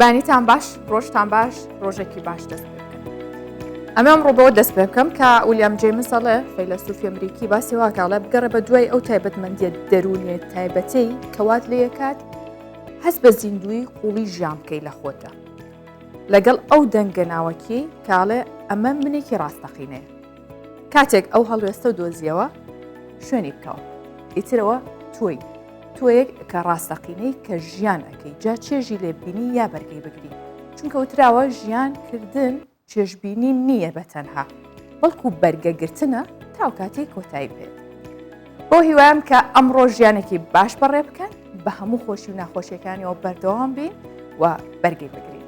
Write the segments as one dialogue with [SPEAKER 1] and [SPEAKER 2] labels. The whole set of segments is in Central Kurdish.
[SPEAKER 1] بانیتان باش ڕۆژتان باش ڕۆژێکی باش دەست پێ بکەن. ئەمە ئەمڕۆ بەوە دەست پێ بکەم کە ویلیام جێمس ئەڵێ فەیلسوفی ئەمریکی باسی واکاڵێ بگەڕێ بە دوای ئەو تایبەتمەندیە دەرونیە تایبەتەی کەوات لێ یەکات هەست بە زیندوی قوڵی ژیان بکەی لە خۆتە لەگەڵ ئەو دەنگە ناوەکی کاڵێ ئەمە منێکی ڕاستەقینەیە کاتێک ئەو هەڵوێستە دۆزیەوە شوێنی بکەوە ئیترەوە تۆیەک کە ڕاستەقینەی کە ژیان ئەەکەی جا چێژی لێبینی یا بەرگەی بگری چونکە وتراوە ژیان کردن چێژبینی نییە بەتەنها بەڵکو بەرگەگرتنە تاو کاتێک کۆتایی بێت بۆ هیوایم کە ئەمڕۆ ژیانێکی باش بەڕێ بکەن بە هەموو خۆشی و ناخۆشیەکانیەوە بەردەوام بین و بەرگەی بگرین.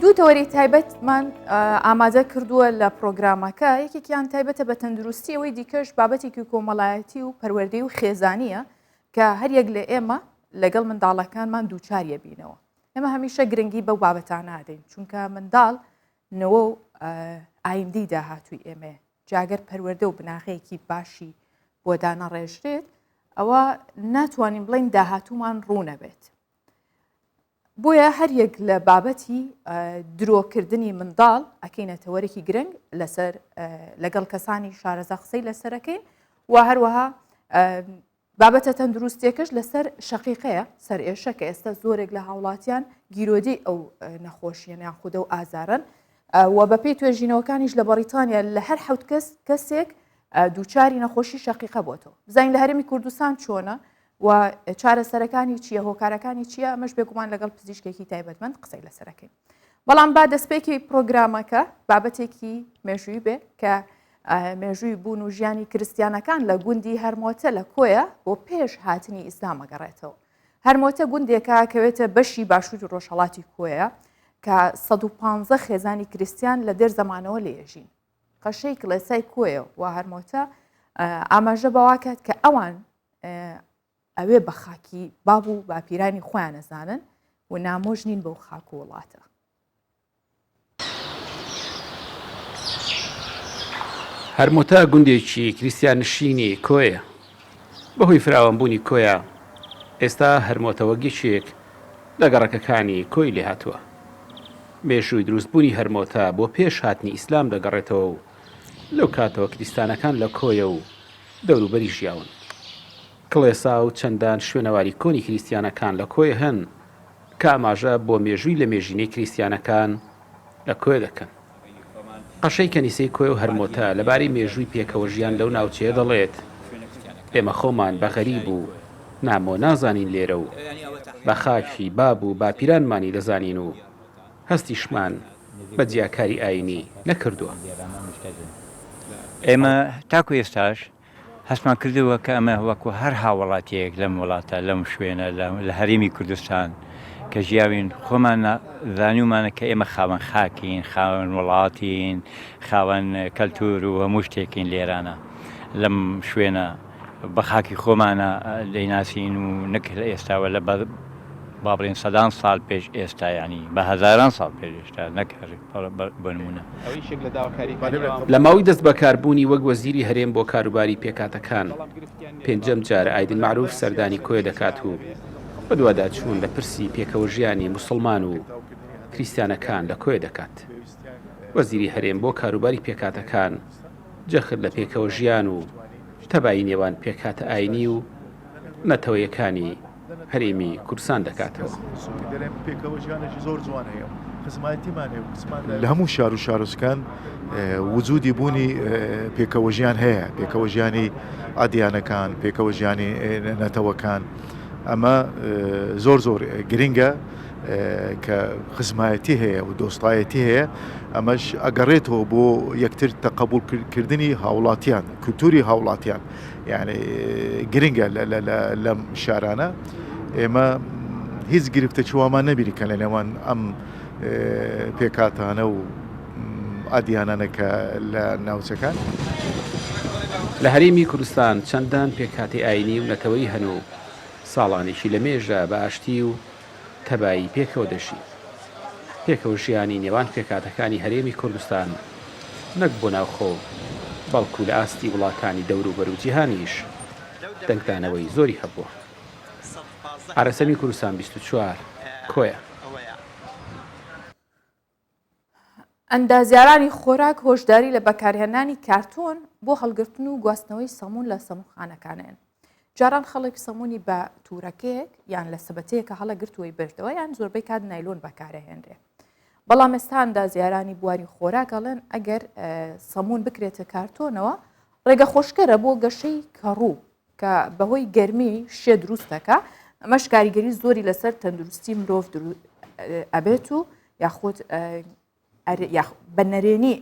[SPEAKER 1] دوو تەوەری تایبەتمان ئامادە کردووە لە پرۆگرامەکە یەکێکیان تایبەتە بە تەندروستی ئەوەی دیکەش بابەتێکی کۆمەڵایەتی و پەروەردەی و خێزانیە کە هەریەک لە ئێمە لەگەڵ منداڵەکانمان دووچاریە بینەوە. ئێمە هەمیشە گرنگی بەو بابەتان نادەین چونکە منداڵ نەوە و ئایندەی داهاتووی ئێمە جاگەر پەروەردە و بناغەیەکی باشی بۆ دانە ڕێژرێت ئەوە ناتوانین بڵین داهاتوومان ڕوونەبێت. بۆیە هەریەک لە بابەتی درۆکردنی منداڵ ئەکەینە تەوەرێکی گرنگ لەسەر لەگەڵ کەسانی شارەزا قسەی لەسەرەکەین و هەروەها بابەتە تەندروستیەکەش لەسەر شەقیقەیە سەر ئێشە کە ئێستا زۆرێک لە هاوڵاتیان گیرۆدەی ئەو نەخۆشیە یانخودە و ئازارن و بەپێی توێژینەوەکانیش لە بەریتانیا لە هەر حەوت کەسێک دووچاری نەخۆشی شەقیقە بۆتەوە. بزانین لە هەرێمی کوردستان چۆنە و چارەسەرەکانی چییە هۆکارەکانی چییە ئەمەش بێگومان لەگەڵ پزیشکێکی تایبەتمەند قسەی لەسەرەکەین. بەڵام با دەستپێکی پرۆگرامەکە بابەتێکی مێژووی بێ کە مێژووی بوون و ژیانی کریستیانەکان لە گوندی هەرمۆتە لە کۆیە بۆ پێش هاتنی ئیسلامەگەڕێتەوە. هەرمۆتە گوندێکە کەوێتە بەشی باشووری ڕۆژهەڵاتی کۆیە کە 115 خێزانی کریستیان لە دێر زەمانەوە لێژین. قەشەی کڵێسای کۆیە و هەرمۆتە ئاماژە بەواکات کە ئەوان ئەوێ بە خاکی باب و باپیرانی خۆیان نەزانن و نامۆژ نین بەو خاک و وڵاتە.
[SPEAKER 2] هەرمۆتە گوندێکی کریستیانشینی کۆیە بەهۆی فراوانبوونی کۆیە ئێستا هەرمۆتە وەگیچێک لە گەڕەکەکانی کۆی لێ هاتووە. مێژووی دروستبوونی هەرمۆتە بۆ پێش هاتنی ئیسلام دەگەڕێتەوە و لەو کاتەوە کریستانەکان لە کۆیە و دەوروبەری ژیاون. کڵێسا و چەندان شوێنەواری کۆنی کریستیانەکان لە کۆی هەن کە ئاماژە بۆ مێژووی لە مێژینەی کریستیانەکان لە کۆی دەکەن. قەشەی کەنیسەی کۆی و هەرمۆتە لەبارەی مێژووی پێکەوە ژیان لەو ناوچەیە دەڵێت ئێمە خۆمان بە غەریب و نامۆ نازانین لێرە و بە خاکی باب و باپیرانمانی دەزانین و هەستیشمان بە جیاکاری ئاینی نەکردووە.
[SPEAKER 3] ئێمە تاکو ئێستاش هەستمان کردووە کە ئەمە وەکو هەر هاوڵاتیەک لەم وڵاتە لەم شوێنە لە هەرێمی کوردستان کە ژیاوین خۆمان زانیومانە کە ئێمە خاوەن خاکین خاوەن وڵاتین خاوەن کەلتور و هەموو شتێکین لێرانە لەم شوێنە بە خاکی خۆمانە دەیناسین و نەک لە ئێستاوە لە بابڕین سەدان ساڵ پێش ئێستا ینی بە هەزاران ساڵ پێش ئێستا نەکەڕی بنمونە.
[SPEAKER 2] لە ماوەی دەست بەکاربوونی وەک وەزیری هەرێم بۆ کاروباری پێکاتەکان پێنجەم جارە ئایدن معروف سەردانی کۆیە دەکات و بە دووادا چوون لە پرسی پێکەوە ژیانی موسڵمان و کریستیانەکان لە کۆیە دەکات. وەزیری هەرێم بۆ کاروباری پێکاتەکان جەخت لە پێکەوە ژیان و تەبایی نێوان پێکاتە ئاینی و نەتەوەیەکانی هەرێمی کوردستان دەکاتەوە.
[SPEAKER 4] لە هەموو شار و شارۆچکان وجودی بوونی پێکەوە ژیان هەیە، پێکەوە ژیانی ئادیانەکان، پێکەوە ژیانی نەتەوەکان. ئەمە زۆر گرنگە کە خزمایەتی هەیە و دۆستایەتی هەیە. ئەمەش ئەگەڕێتەوە بۆ یەکتر تەقەبوڵکردنی هاوڵاتیان، کولتوری هاوڵاتیان، یعنی گرنگە لەم شارانە. ئێمە هیچ گرفتە چوامان نەبیری کە لە نێوان ئەم پێکاتانە و ئادیانانەکە لە ناوچەکان.
[SPEAKER 2] لە هەرێمی کوردستان چەندان پێکاتی ئاینی و نەتەوەی هەنوو ساڵانێکی لە مێژە بە ئاشتی و تەبایی پێکەوە دەشی. پێکەوە ژیانی نێوان پێکاتەکانی هەرێمی کوردستان نەک بۆ ناوخۆ بەڵکو لە ئاستی وڵاتانی دەور و بەروجیهانیش دەنگدانەوەی زۆری هەبووە. ئارەسەمی کوردستان 24 کۆیە.
[SPEAKER 1] ئەندازیارانی خۆراک هۆشداری لە بەکارهێنانی کارتۆن بۆ هەڵگرتن و گواستنەوەی سەمون لە سەمونخانەکانیان. جاران خەڵک سەمونی بە توورەکەیەک یان لە سەبەتەیەکە هەڵەگرتووەی بردەوە یان زۆربەی کات نایلۆن بەکارەهێنرێ. بەڵام ئێستا ئەندازیارانی بواری خۆراکەڵێن ئەگەر سەمون بکرێتە کارتۆنەوە ڕێگە خۆشکەرە بۆ گەشەی کەڕوو کە بەهۆی گەرمی شێ دروستەکە ئەمەش کاریگەری زۆری لەسەر تەندروستی مرۆڤ ئەبێت و یاخود بە نەرێنی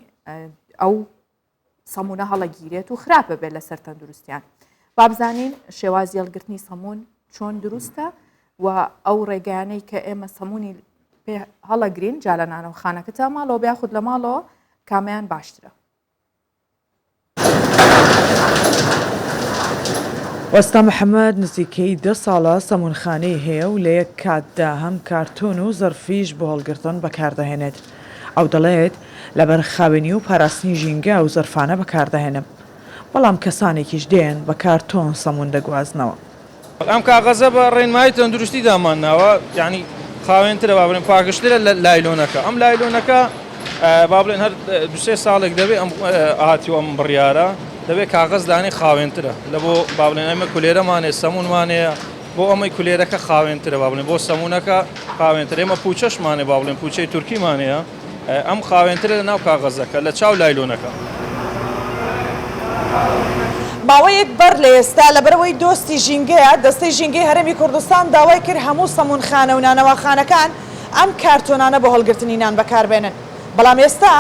[SPEAKER 1] ئەو سەمونە هەڵەگیرێت و خراپە بێت لەسەر تەندروستیان. بابزانین شێوازی هەڵگرتنی سەمون چۆن دروستە و ئەو ڕێگەیانەی کە ئێمە سەمونی هەڵەگرین جا لە نانەوەخانەکەتە ماڵەوە بیاخود لە ماڵەوە کامیان باشترە.
[SPEAKER 5] وەستا محەممەد نزیکەی 10 ساڵە سەمونخانەی هەیە و لە یەک کاتدا هەم کارتۆن و زەرفیش بۆ هەڵگرتن بەکاردەهێنێت. ئەو دەڵێت لەبەر خاوێنی و پاراستنی ژینگە و زەرفانە بەکاردەهێنم. بەڵام کەسانێکیش دێن بە کارتۆن سەمون دەگوازنەوە.
[SPEAKER 6] ئەم کاغەزە بە ڕێنمایی تەندروستی دامانناوە یعنی خاوێنترە با بڵێن پاکشترە لە لایلۆنەکە. ئەم لایلۆنەکە با بڵێن هەر 2-3 ساڵێک دەبێت ئەم ئاهاتیوە ئەم بڕیارە دەبێت کاغەز دانی خاوێنترە لە بۆ با بڵێن ئەمە کولێرەمانێ سەمونمانەیە بۆ ئەمەی کولێرەکە خاوێنترە با بڵێن بۆ سەمونەکە خاوێنتر ئێمە پوچەشمانێ با بڵێن پوچەی تورکیمانەیە ئەم خاوێنترە لە ناو کاغەزەکە لە چاو لایلۆنەکە.
[SPEAKER 7] ماوەیەک بەر لە ئێستا لەبەرەوەی دۆستی ژینگەیە دەستەی ژینگەی هەرێمی کوردستان داوای کرد هەموو سەمونخانە و نانەوەخانەکان ئەم کارتۆنانە بۆ هەڵگرتنی نان بەکاربێنن. بەڵام ئێستا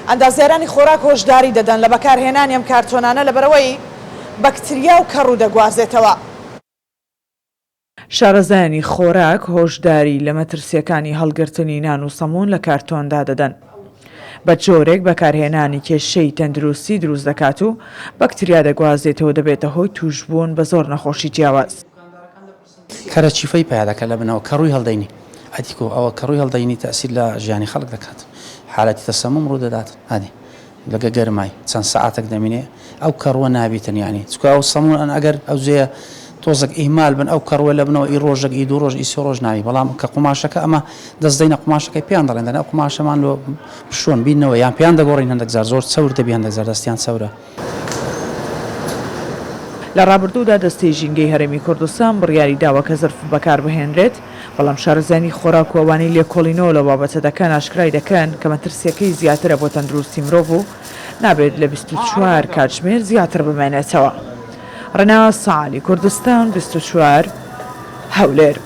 [SPEAKER 7] ئەندازیارانی خۆراک هۆشداری دەدەن لە بەکارهێنانی ئەم کارتۆنانە لەبەرەوەی بەکتریا و کەڕوو دەگوازێتەوە.
[SPEAKER 5] شارەزایانی خۆراک هۆشداری لە مەترسیەکانی هەڵگرتنی نان و سەمون لە کارتۆندا دەدەن. بە جۆرێک بەکارهێنانی کێشەی تەندروستی دروست دەکات و بەکتریا دەگوازێتەوە دەبێتە هۆی توشبوون بە زۆر نەخۆشی جیاواز.
[SPEAKER 8] کەرە چیفەی پایدەکە لە بنەوە کەڕووی هەڵدەینی ئەتیکۆ ئەوە کەڕووی هەڵدەینی تەسیر لە ژیانی خەڵک دەکات. حالەتی تەسەموم ڕوو دەدات هادی لەگە گەرمای چەند سەعاتێک دەمینێ ئەو کەڕوە نابێتن یانی چکە ئەو سەمون ئەگەر ئەو زێ تۆزێک ئیمال بن ئەو کەڕوە لە بنەوە ئی ڕۆژێک ئی دوو ڕۆژ ئی سێ ڕۆژ ناوی بەڵام کە قوماشەکە ئەمە دەستدەینە قوماشەکەی پێیان دەڵێن دەنا قوماشەمان لۆ پشۆن بینەوە یان پێیان دەگۆڕین هەندێک زار زۆر چەور دەبیان دەگزار دەستیان چەورە.
[SPEAKER 5] لە ڕابردوودا دەستەی ژینگەی هەرێمی کوردستان بڕیاری داوە کە زەرف بەکار بهێنرێت بەڵام شارەزانی خۆراک و ئەوانەی لێکۆڵینەوە لە بابەتە دەکەن ئاشکرای دەکەن کە مەترسیەکەی زیاترە بۆ تەندروستی مرۆڤ و نابێت لە 24 کاتژمێر زیاتر بمێنێتەوە. ڕەناوە ساعالی کوردستان 24 هەولێر.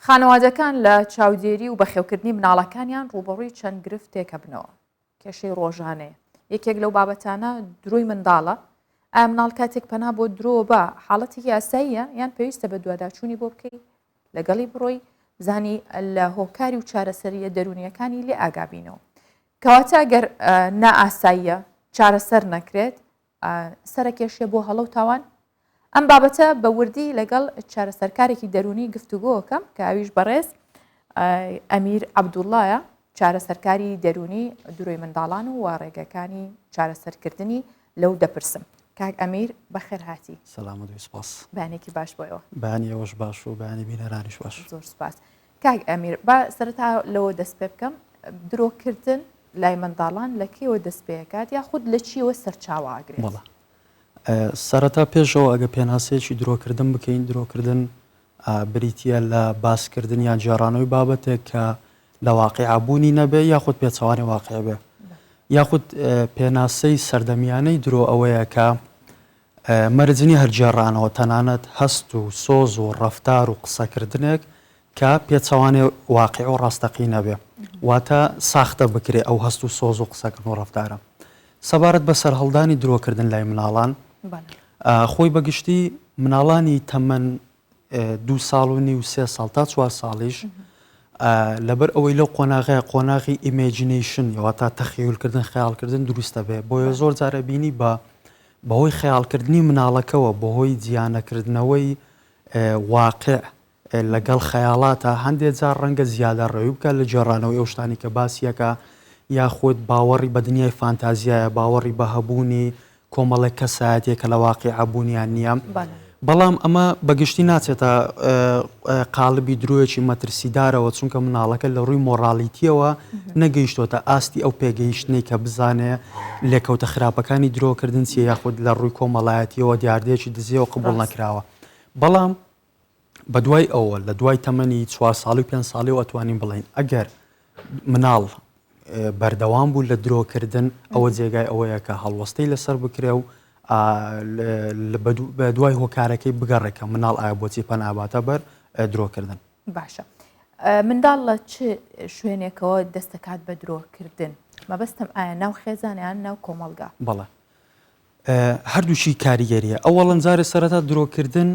[SPEAKER 1] خانەوادەکان لە چاودێری و بەخێوکردنی مناڵەکانیان ڕوبەڕووی چەند گرفتێکە بنەوە کێشەی ڕۆژانەیە. یەکێک لەو بابەتانە درۆی منداڵە ئایا مناڵ کاتێک پەنا بۆ درۆ بە حاڵەتی یاساییە یان پێویستە بە دوواداچوونی بۆ بکەیت لەگەڵی بڕۆی بزانی لە هۆکاری و چارەسەریە دەرونیەکانی لێ ئاگابینەوە کەواتە گەر نائاساییە چارەسەر نەکرێت سەرە کێشێ بۆ هەڵە و تاوان. ئەم بابەتە بە وردی لەگەڵ چارەسەرکارێکی دەرونی گفتوگۆکەم کە ئاویش بەڕێز ئەمیر عەبدوڵڵایە چارەسەرکاری دەرونی درۆی منداڵان و ڕێگەکانی چارەسەرکردنی لەو دەپرسم. کاک ئەمیر بەخێر هاتی.
[SPEAKER 9] سەلام و دوی سپاس.
[SPEAKER 1] بەیانێکی باش بۆیەوە.
[SPEAKER 9] بەیانی ئەوەش باش و بەیانی بینەرانیش باش.
[SPEAKER 1] زۆر سپاس. کاک ئەمیر با سەرەتا لەوە دەست پێ بکەم درۆکردن لای منداڵان لە کێوە دەست پێکات یاخود لە چیەوە سەرچاوە ئاگرێت؟
[SPEAKER 9] وەڵا سەرەتا پێشەوە ئەگە پێناسەیەکی درۆکردن بکەین درۆکردن بریتە لە باسکردن یان جێڕانەوەی بابەتێک کە لە واقعبوونی نەبێ یاخود پێچەوانی واقع بێ یاخود پێناسەی سەردەمیانەی درۆ ئەوەیە کە مەرجنی هەرجێڕانەوە تەنانەت هەست و سۆز و ڕەفتار و قسەکردنێک کە پێچەوانی واقع و ڕاستەقی نەبێ واتە ساختە بکرێ ئەو هەست و سۆز و قسەکردن و ڕەفتارە. سەبارەت بە سەرهەڵدانی درۆکردن لای مناڵان خۆی بەگشتی مناڵانی تەمەەن 2 ساڵ و نی و 3 ساڵ تا 4 ساڵیش لەبەر ئەوەی لەو قۆناغی ئیمێجینیشن یواتە تەخیولکردن خەیاڵکردن دروستە بێ بۆیە زۆر جارە بینی بەهۆی خەیاڵکردنی مناڵەکەەوە بەهۆی جیانەکردنەوەی واقع لەگەڵ خەیاڵاتە هەندێک جار ڕەنگە زیادە ڕێوی بکە لە جێڕانەوەی ئەو شتانی کە باسیەکە یاخود باوەڕی بە دنیای فانتازیایە باوەڕی بە هەبوونی کۆمەڵێک کەسایەتێک کە لە واقعی عبوونیان نییە بەڵام ئەمە بەگشتی ناچێتە قالبی درۆیەکی مەترسیدارەوە چونکە مناڵەکە لە ڕووی مۆڕالیتیەوە نەگەیشتۆتە ئاستی ئەو پێگەیشتنەی کە بزانێ لێکەوتە خراپەکانی درۆکردن چیە یاخود لە ڕووی کۆمەڵایەتیەوە دیاردەیەکی دزیەوە قبول نەکراوە بەڵام بە دوای ئەوە لە دوای تەمەنی 4 ساڵی و 5 ساڵی و ئەتوانین بڵین ئەگەر مناڵ بەردەوام بوو لە درۆکردن ئەوە جێگای ئەوەیە کە هەڵوەستەی لەسەر بکرێ و بە دوای هۆکارەکەی بگەڕێکە مناڵ ئایا بۆچی پەناباتە بەر درۆکردن
[SPEAKER 1] باشە منداڵ لە چ شوێنێکەوە دەستەکات بە درۆکردن مەبەستم ئایا ناو خێزانیان ناو کۆمەڵگا
[SPEAKER 9] بەڵێ هەردووشی کاریگەریە ئەوەڵەن جارێ سەرەتا درۆکردن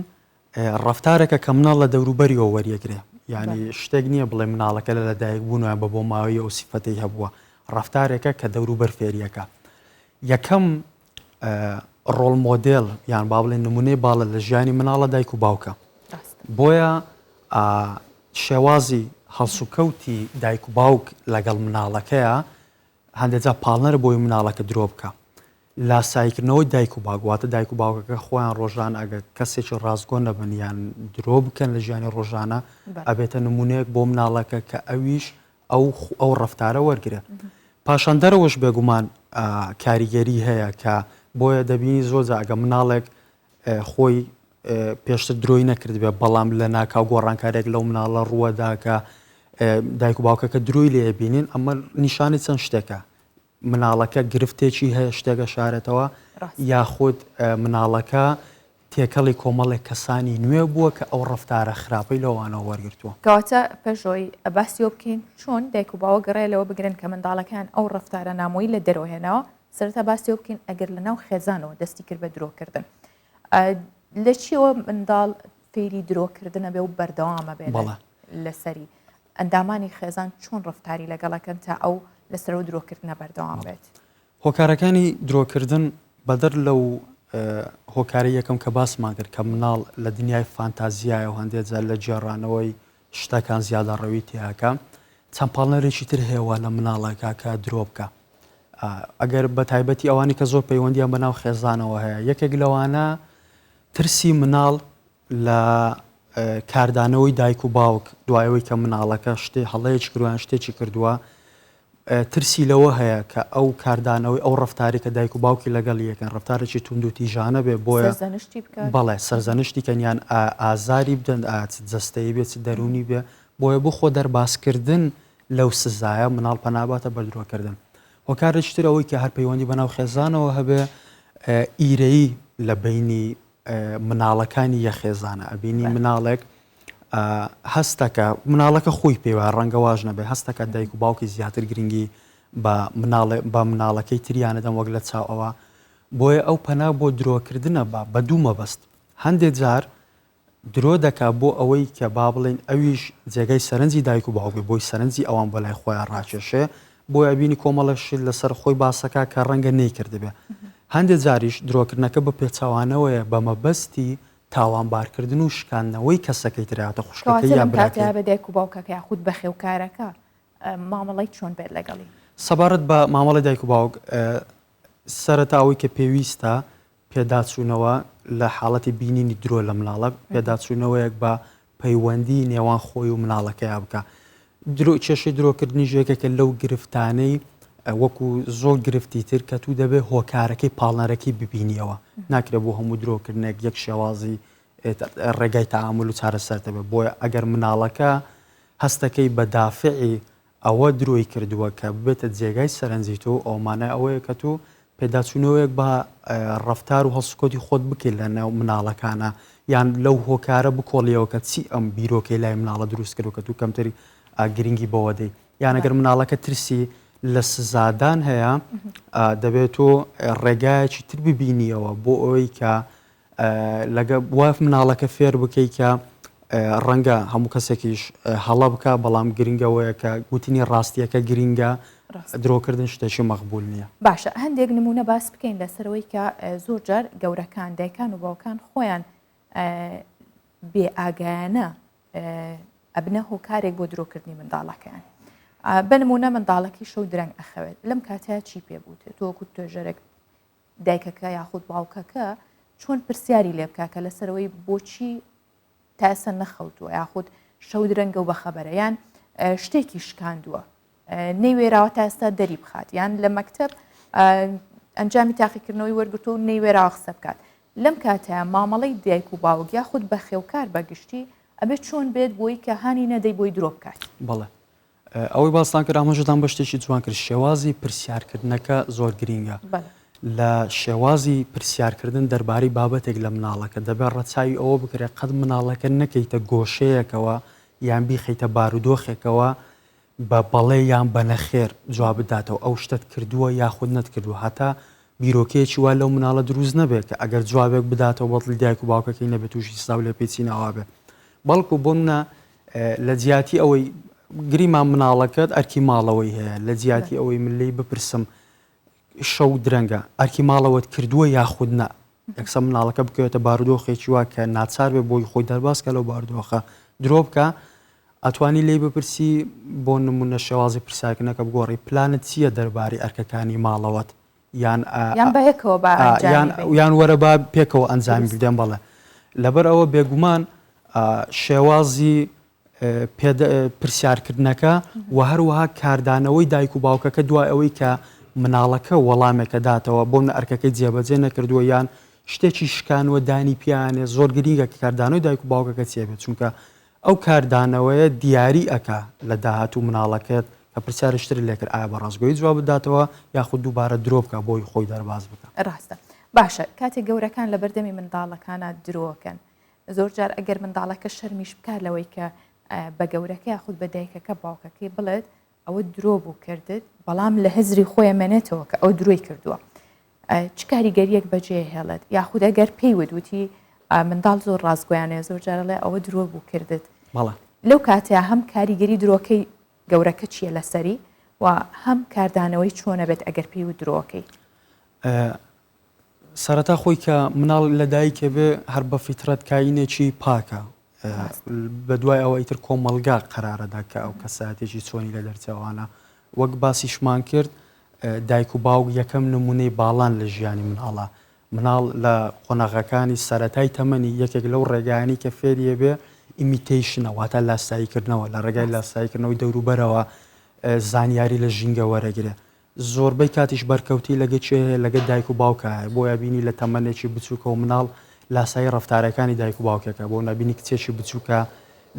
[SPEAKER 9] ڕەفتارێکە کە مناڵ لە دەوروبەریەوە وەریەگرێ یعنی شتێک نییە بڵێ مناڵەکە لە لەدایک بوونەوە بە بۆ ماوەی ئەو سیفەتەی هەبووە ڕەفتارێکە کە دەوروبەر فێریەکە یەکەم ڕۆڵ مۆدێل یان با بڵێن نمونەی باڵە لە ژیانی مناڵە دایک و باوکە بۆیە شێوازی هەڵسوکەوتی دایک و باوک لەگەڵ مناڵەکەیە هەندێکجا پاڵنەرە بۆی مناڵەکە درۆ بکە لاسایکردنەوەی دایک و باواتە دایک و باوکەکە خۆیان ڕۆژان ئەگە کەسێکی ڕازگۆ نەبن یان درۆ بکەن لە ژیانی ڕۆژانە ئەبێتە نمونەیەک بۆ مناڵەکە کە ئەویش ئەو ڕەفتارە وەرگرێت پاشان دەرەوەش بێگومان کاریگەری هەیە کە بۆیە دەبینی زۆرجار ئەگە مناڵێک خۆی پێشتر درۆی نەکرد بێ بەڵام لە ناکاو گۆڕانکارێک لەو مناڵە ڕووەدا کە دایک و باوکەکە دروی لێ بینین ئەمە نیشانی چەند شتێکە مناڵەکە گرفتێکی هەیە شتێکە شارێتەوە یاخود مناڵەکە تێکەڵی کۆمەڵێک کەسانی نوێ بووە کە ئەو ڕەفتارە خراپەی لەوانەوە وەرگرتووە
[SPEAKER 1] کەواتە پێشۆی باسیۆ بکەین چۆن دایک و باوە گەڕێلەوە بگرن کە منداڵەکان ئەو ڕەفتارە نامۆیی لە دەرەوەهێنەوە سەرەتا باسیۆ بکەین ئەگەر لە ناو خێزانەوە دەستی کرد بە درۆکردن لە چیەوە منداڵ فێری درۆکردنە بێ و بەردەوامە بێت لەسەری ئەندامانی خێزان چۆن ڕەفتاری لەگەڵەکەن تا ئەو لەسەر و درۆکردنە بەردەوام بێت
[SPEAKER 9] هۆکارەکانی درۆکردن بەدەر لەو هۆکاری یەکەم کە باسمان کرد کە مناڵ لە دنیای فانتازیایە و هەندێک جار لە جێڕانەوەی شتەکان زیادە ڕەوی تیاکە چەند پاڵنەرێکی تر هەیەوە لە مناڵەکە کە درۆ بکە ئەگەر بە تایبەتی ئەوانی کە زۆر پەیوەندیان بەناو خێزانەوە هەیە یەکێک لەوانە ترسی مناڵ لە کاردانەوەی دایک و باوک دوایەوەی کە مناڵەکە شتێ هەڵەیەکی کردویان شتێکی کردووە ترسی لەوە هەیە کە ئەو کاردانەوەی ئەو ڕەفتاری کە دایک و باوکی لەگەڵ یەکەن ڕەفتارێکی تونند و تیژانە بێ بۆیە بەڵێ سەرزانشتی کەنیان ئازاری بدەن جەستەیی بێت دەرونی بێ بۆیە بۆ خۆ دەرباسکردن لەو سزایە مناڵ پەناباتە بەردرۆکردن هۆکارێکتر ئەوەی کە هەر پەیوەندی بەناو خێزانەوە هەبێ ئیرەیی لە بینی مناڵەکانی یەخێزانە ئەبینی مناڵێک هەستەکە مناڵەکە خۆی پێوە ڕەنگە واژ نەبێ هەستەکە دایک و باوکی زیاتر گرنگی بە مناڵەکەی تریانەدەم وەک لە چاوەوە بۆیە ئەو پەنا بۆ درۆکردنە بە دوو مەبەست هەندێک جار درۆ دەکا بۆ ئەوەی کە با بڵێن ئەویش جێگەی سەرنجی دایک و باوکی بۆی سەرنجی ئەوان بەلای خۆیان ڕاکێشێ بۆی ئەبینی کۆمەڵەشت لەسەر خۆی باسەکە کە ڕەنگە نەیکردبێ هەندێک جاریش درۆکردنەکە بە پێچاوانەوەیە بە مەبەستی تاوانبارکردن و شکاندنەوەی کەسەکەی تراتە خوشکەکەی یا
[SPEAKER 1] براکە بە دایک و باوکەکە یاخود بە خێوکارەکە مامەڵی چۆن بێت لەگەڵی
[SPEAKER 9] سەبارەت بە مامەڵی دایک و باوک سەرەتاوەی کە پێویستە پێداچوونەوە لە حاڵەتی بینینی درۆ لە مناڵە پێداچوونەوەیەک بە پەیوەندی نێوان خۆی و مناڵەکەی بکە کێشەی درۆکردنی ژێکەکە لەو گرفتانەی وەکو زۆر گرفتی تر کە تو دەبێت هۆکارەکەی پاڵنەرەکەی ببینیەوە ناکرێت بۆ هەموو درۆکردنێک یەک شێوازی ڕێگای تەعامل و چارەسەر دەبێت بۆیە ئەگەر مناڵەکە هەستەکەی بە دافعی ئەوە درۆی کردووە کە ببێتە جێگای سەرنجی تۆ ئەومانە ئەوەیە کە تو پێداچوونەوەیەک بە ڕەفتار و هەڵسوکۆتی خۆت بکەیت لە ناو مناڵەکانە یان لەو هۆکارە بکۆڵیەوە کە چی ئەم بیرۆکەی لای مناڵە دروست کردو کە تو کەمتری گرنگی بەوە دەی یان ئەگەر مناڵەکە ترسی لە سزادان هەیە دەبێت تۆ ڕێگایەکی تر ببینیەوە بۆ ئەوەی کە لەگە واف مناڵەکە فێر بکەی کە ڕەنگە هەموو کەسێکیش هەڵە بکە بەڵام گرنگەوەیە کە گوتنی ڕاستیەکە گرنگە درۆکردن شتێکی مەقبول نییە
[SPEAKER 1] باشە هەندێک نمونە باس بکەین لەسەرەوەی کە زۆر جار گەورەکان دایکان و باوکان خۆیان بێ ئاگایانە ئەبنە هۆکارێک بۆ درۆکردنی منداڵەکەیان بنمونە منداڵەکی شەو درەنگ ئەخەوێت لەم کاتەیە چی پێ بووت تۆکو توێژەرێک دایکەکە یاخود باوکەکە چۆن پرسیاری لێ بکە کە لەسەرەوەی بۆچی تاسە نەخەوتووە یاخود شەو درەنگە و بەخەبەرەیان شتێکی شکاندووە نەیوێراوە تا ئێستا دەری بخات یان لە مەکتەب ئەنجامی تاقیکردنەوەی وەرگرتو و نەیوێراوە قسە بکات لەم کاتەیە مامەڵەی دایک و باوک یاخود بە خێوکار بەگشتی ئەبێت چۆن بێت بۆی کە هانی نەدەی بۆی درۆ بکات
[SPEAKER 9] بەڵێ ئەوەی باستان کرد ئاماژەدان بە شتێکی جوان کرد شێوازی پرسیارکردنەکە زۆر گرینگە لە شێوازی پرسیارکردن دەربارەی بابەتێک لە مناڵەکە دەبێت ڕەچاوی ئەوە بکرێت قەت مناڵەکە نەکەیتە گۆشەیەکەوە یان بیخەیتە بارودۆخێکەوە بە بەڵێ یان بە نەخێر جواب بداتەوە ئەو شتت کردووە یاخود نەتکردووە هەتا بیرۆکەیەکی وا لەو مناڵە دروست نەبێت کە ئەگەر جوابێک بداتەوە بەڵی دایک و باوکەکەی نەبێت تووشی ساو لێ پێچی ناوا بێت بەڵکو بۆ منە لە جیاتی ئەوەی گریمان مناڵەکەت ئەرکی ماڵەوەی هەیە لە جیاتی ئەوەی من لێی بپرسم شەو درەنگە ئەرکی ماڵەوەت کردووە یاخود نە یەکسە مناڵەکە بکەوێتە بارودۆخێکی وا کە ناچار بێ بۆی خۆی دەرباز کە لەو بارودۆخە درۆ بکە ئەتوانی لێی بپرسی بۆ نمونە شێوازی پرسیارکردنەکە بگۆڕی پلانت چییە دەربارەی ئەرکەکانی ماڵەوەت یان وەرە با پێکەوە ئەنجامی بدەن بەڵێ لەبەر ئەوە بێگومان شێوازی پرسیارکردنەکە و هەروەها کاردانەوەی دایک و باوکەکە دوای ئەوەی کە مناڵەکە وەڵامێکە داتەوە بۆ ئەرکەکەی جێبەجێ نەکردووە یان شتێکی شکانوە دانی پیانێ زۆر گرینگە کە کاردانەوەی دایک و باوکەکە چێبێت چونکە ئەو کاردانەوەیە دیاری ئەکا لە داهاتوو مناڵەکەت کە پرسیارشتر لێکرد ئایا بە ڕاستگۆیی جواب بداتەوە یاخود دووبارە درۆ بکە بۆی خۆی دەرباز بکە
[SPEAKER 1] ڕاستە باشە کاتێک گەورەکان لە بەردەمی منداڵەکانە درۆکەن زۆر جار ئەگەر منداڵەکە شەرمیش بکات لەوەی کە بە گەورەکە یاخود بە دایکەکە باوکەکەی بڵێت ئەوە درۆ بوو کردت بەڵام لە هزری خۆی ئەمێنێتەوە کە ئەو درۆی کردووە چ کاریگەریەک بەجێ هێڵێت یاخود ئەگەر پێی وتی منداڵ زۆر ڕازگویانێ زۆر جارەڵێ ئەوە درۆ بوو کردت لەو کاتەیە هەم کاریگەری درۆکەی گەورەکە چییە لەسەری و هەم کاردانەوەی چۆنە بێت ئەگەر پێی و درۆکەی
[SPEAKER 9] سەرەتا خۆی کە مناڵ لە دایکێ بێ هەر بە فیترەت کاینێکی پاکە بە دوای ئەوە ئیتر کۆمەلگا قەرارەدا کە ئەو کەساتێکی چۆنی لە دەرچەوانە وەک باسیشمان کرد دایک و باوک یەکەم نمونەی باڵان لە ژیانی مناڵە مناڵ لە قۆنەغەکانی سەرەتای تەمەنی یەکێک لەو ڕێگایانی کە فێریە بێ ئیمیتیشنە واتە لاساییکردنەوە لە ڕێگای لاساییکردنەوەی دەوروبەرەوە زانیاری لە ژینگە وەرەگرێ زۆربەی کاتیش بەرکەوتی لەگە چێ لەگە دایک و باوکە بۆ یابینی لە تەمەنێکی بچووکە و مناڵ لاسایی ڕفتارەکانی دایک و باوکەکە بۆ نبینی کچێکی بچووکە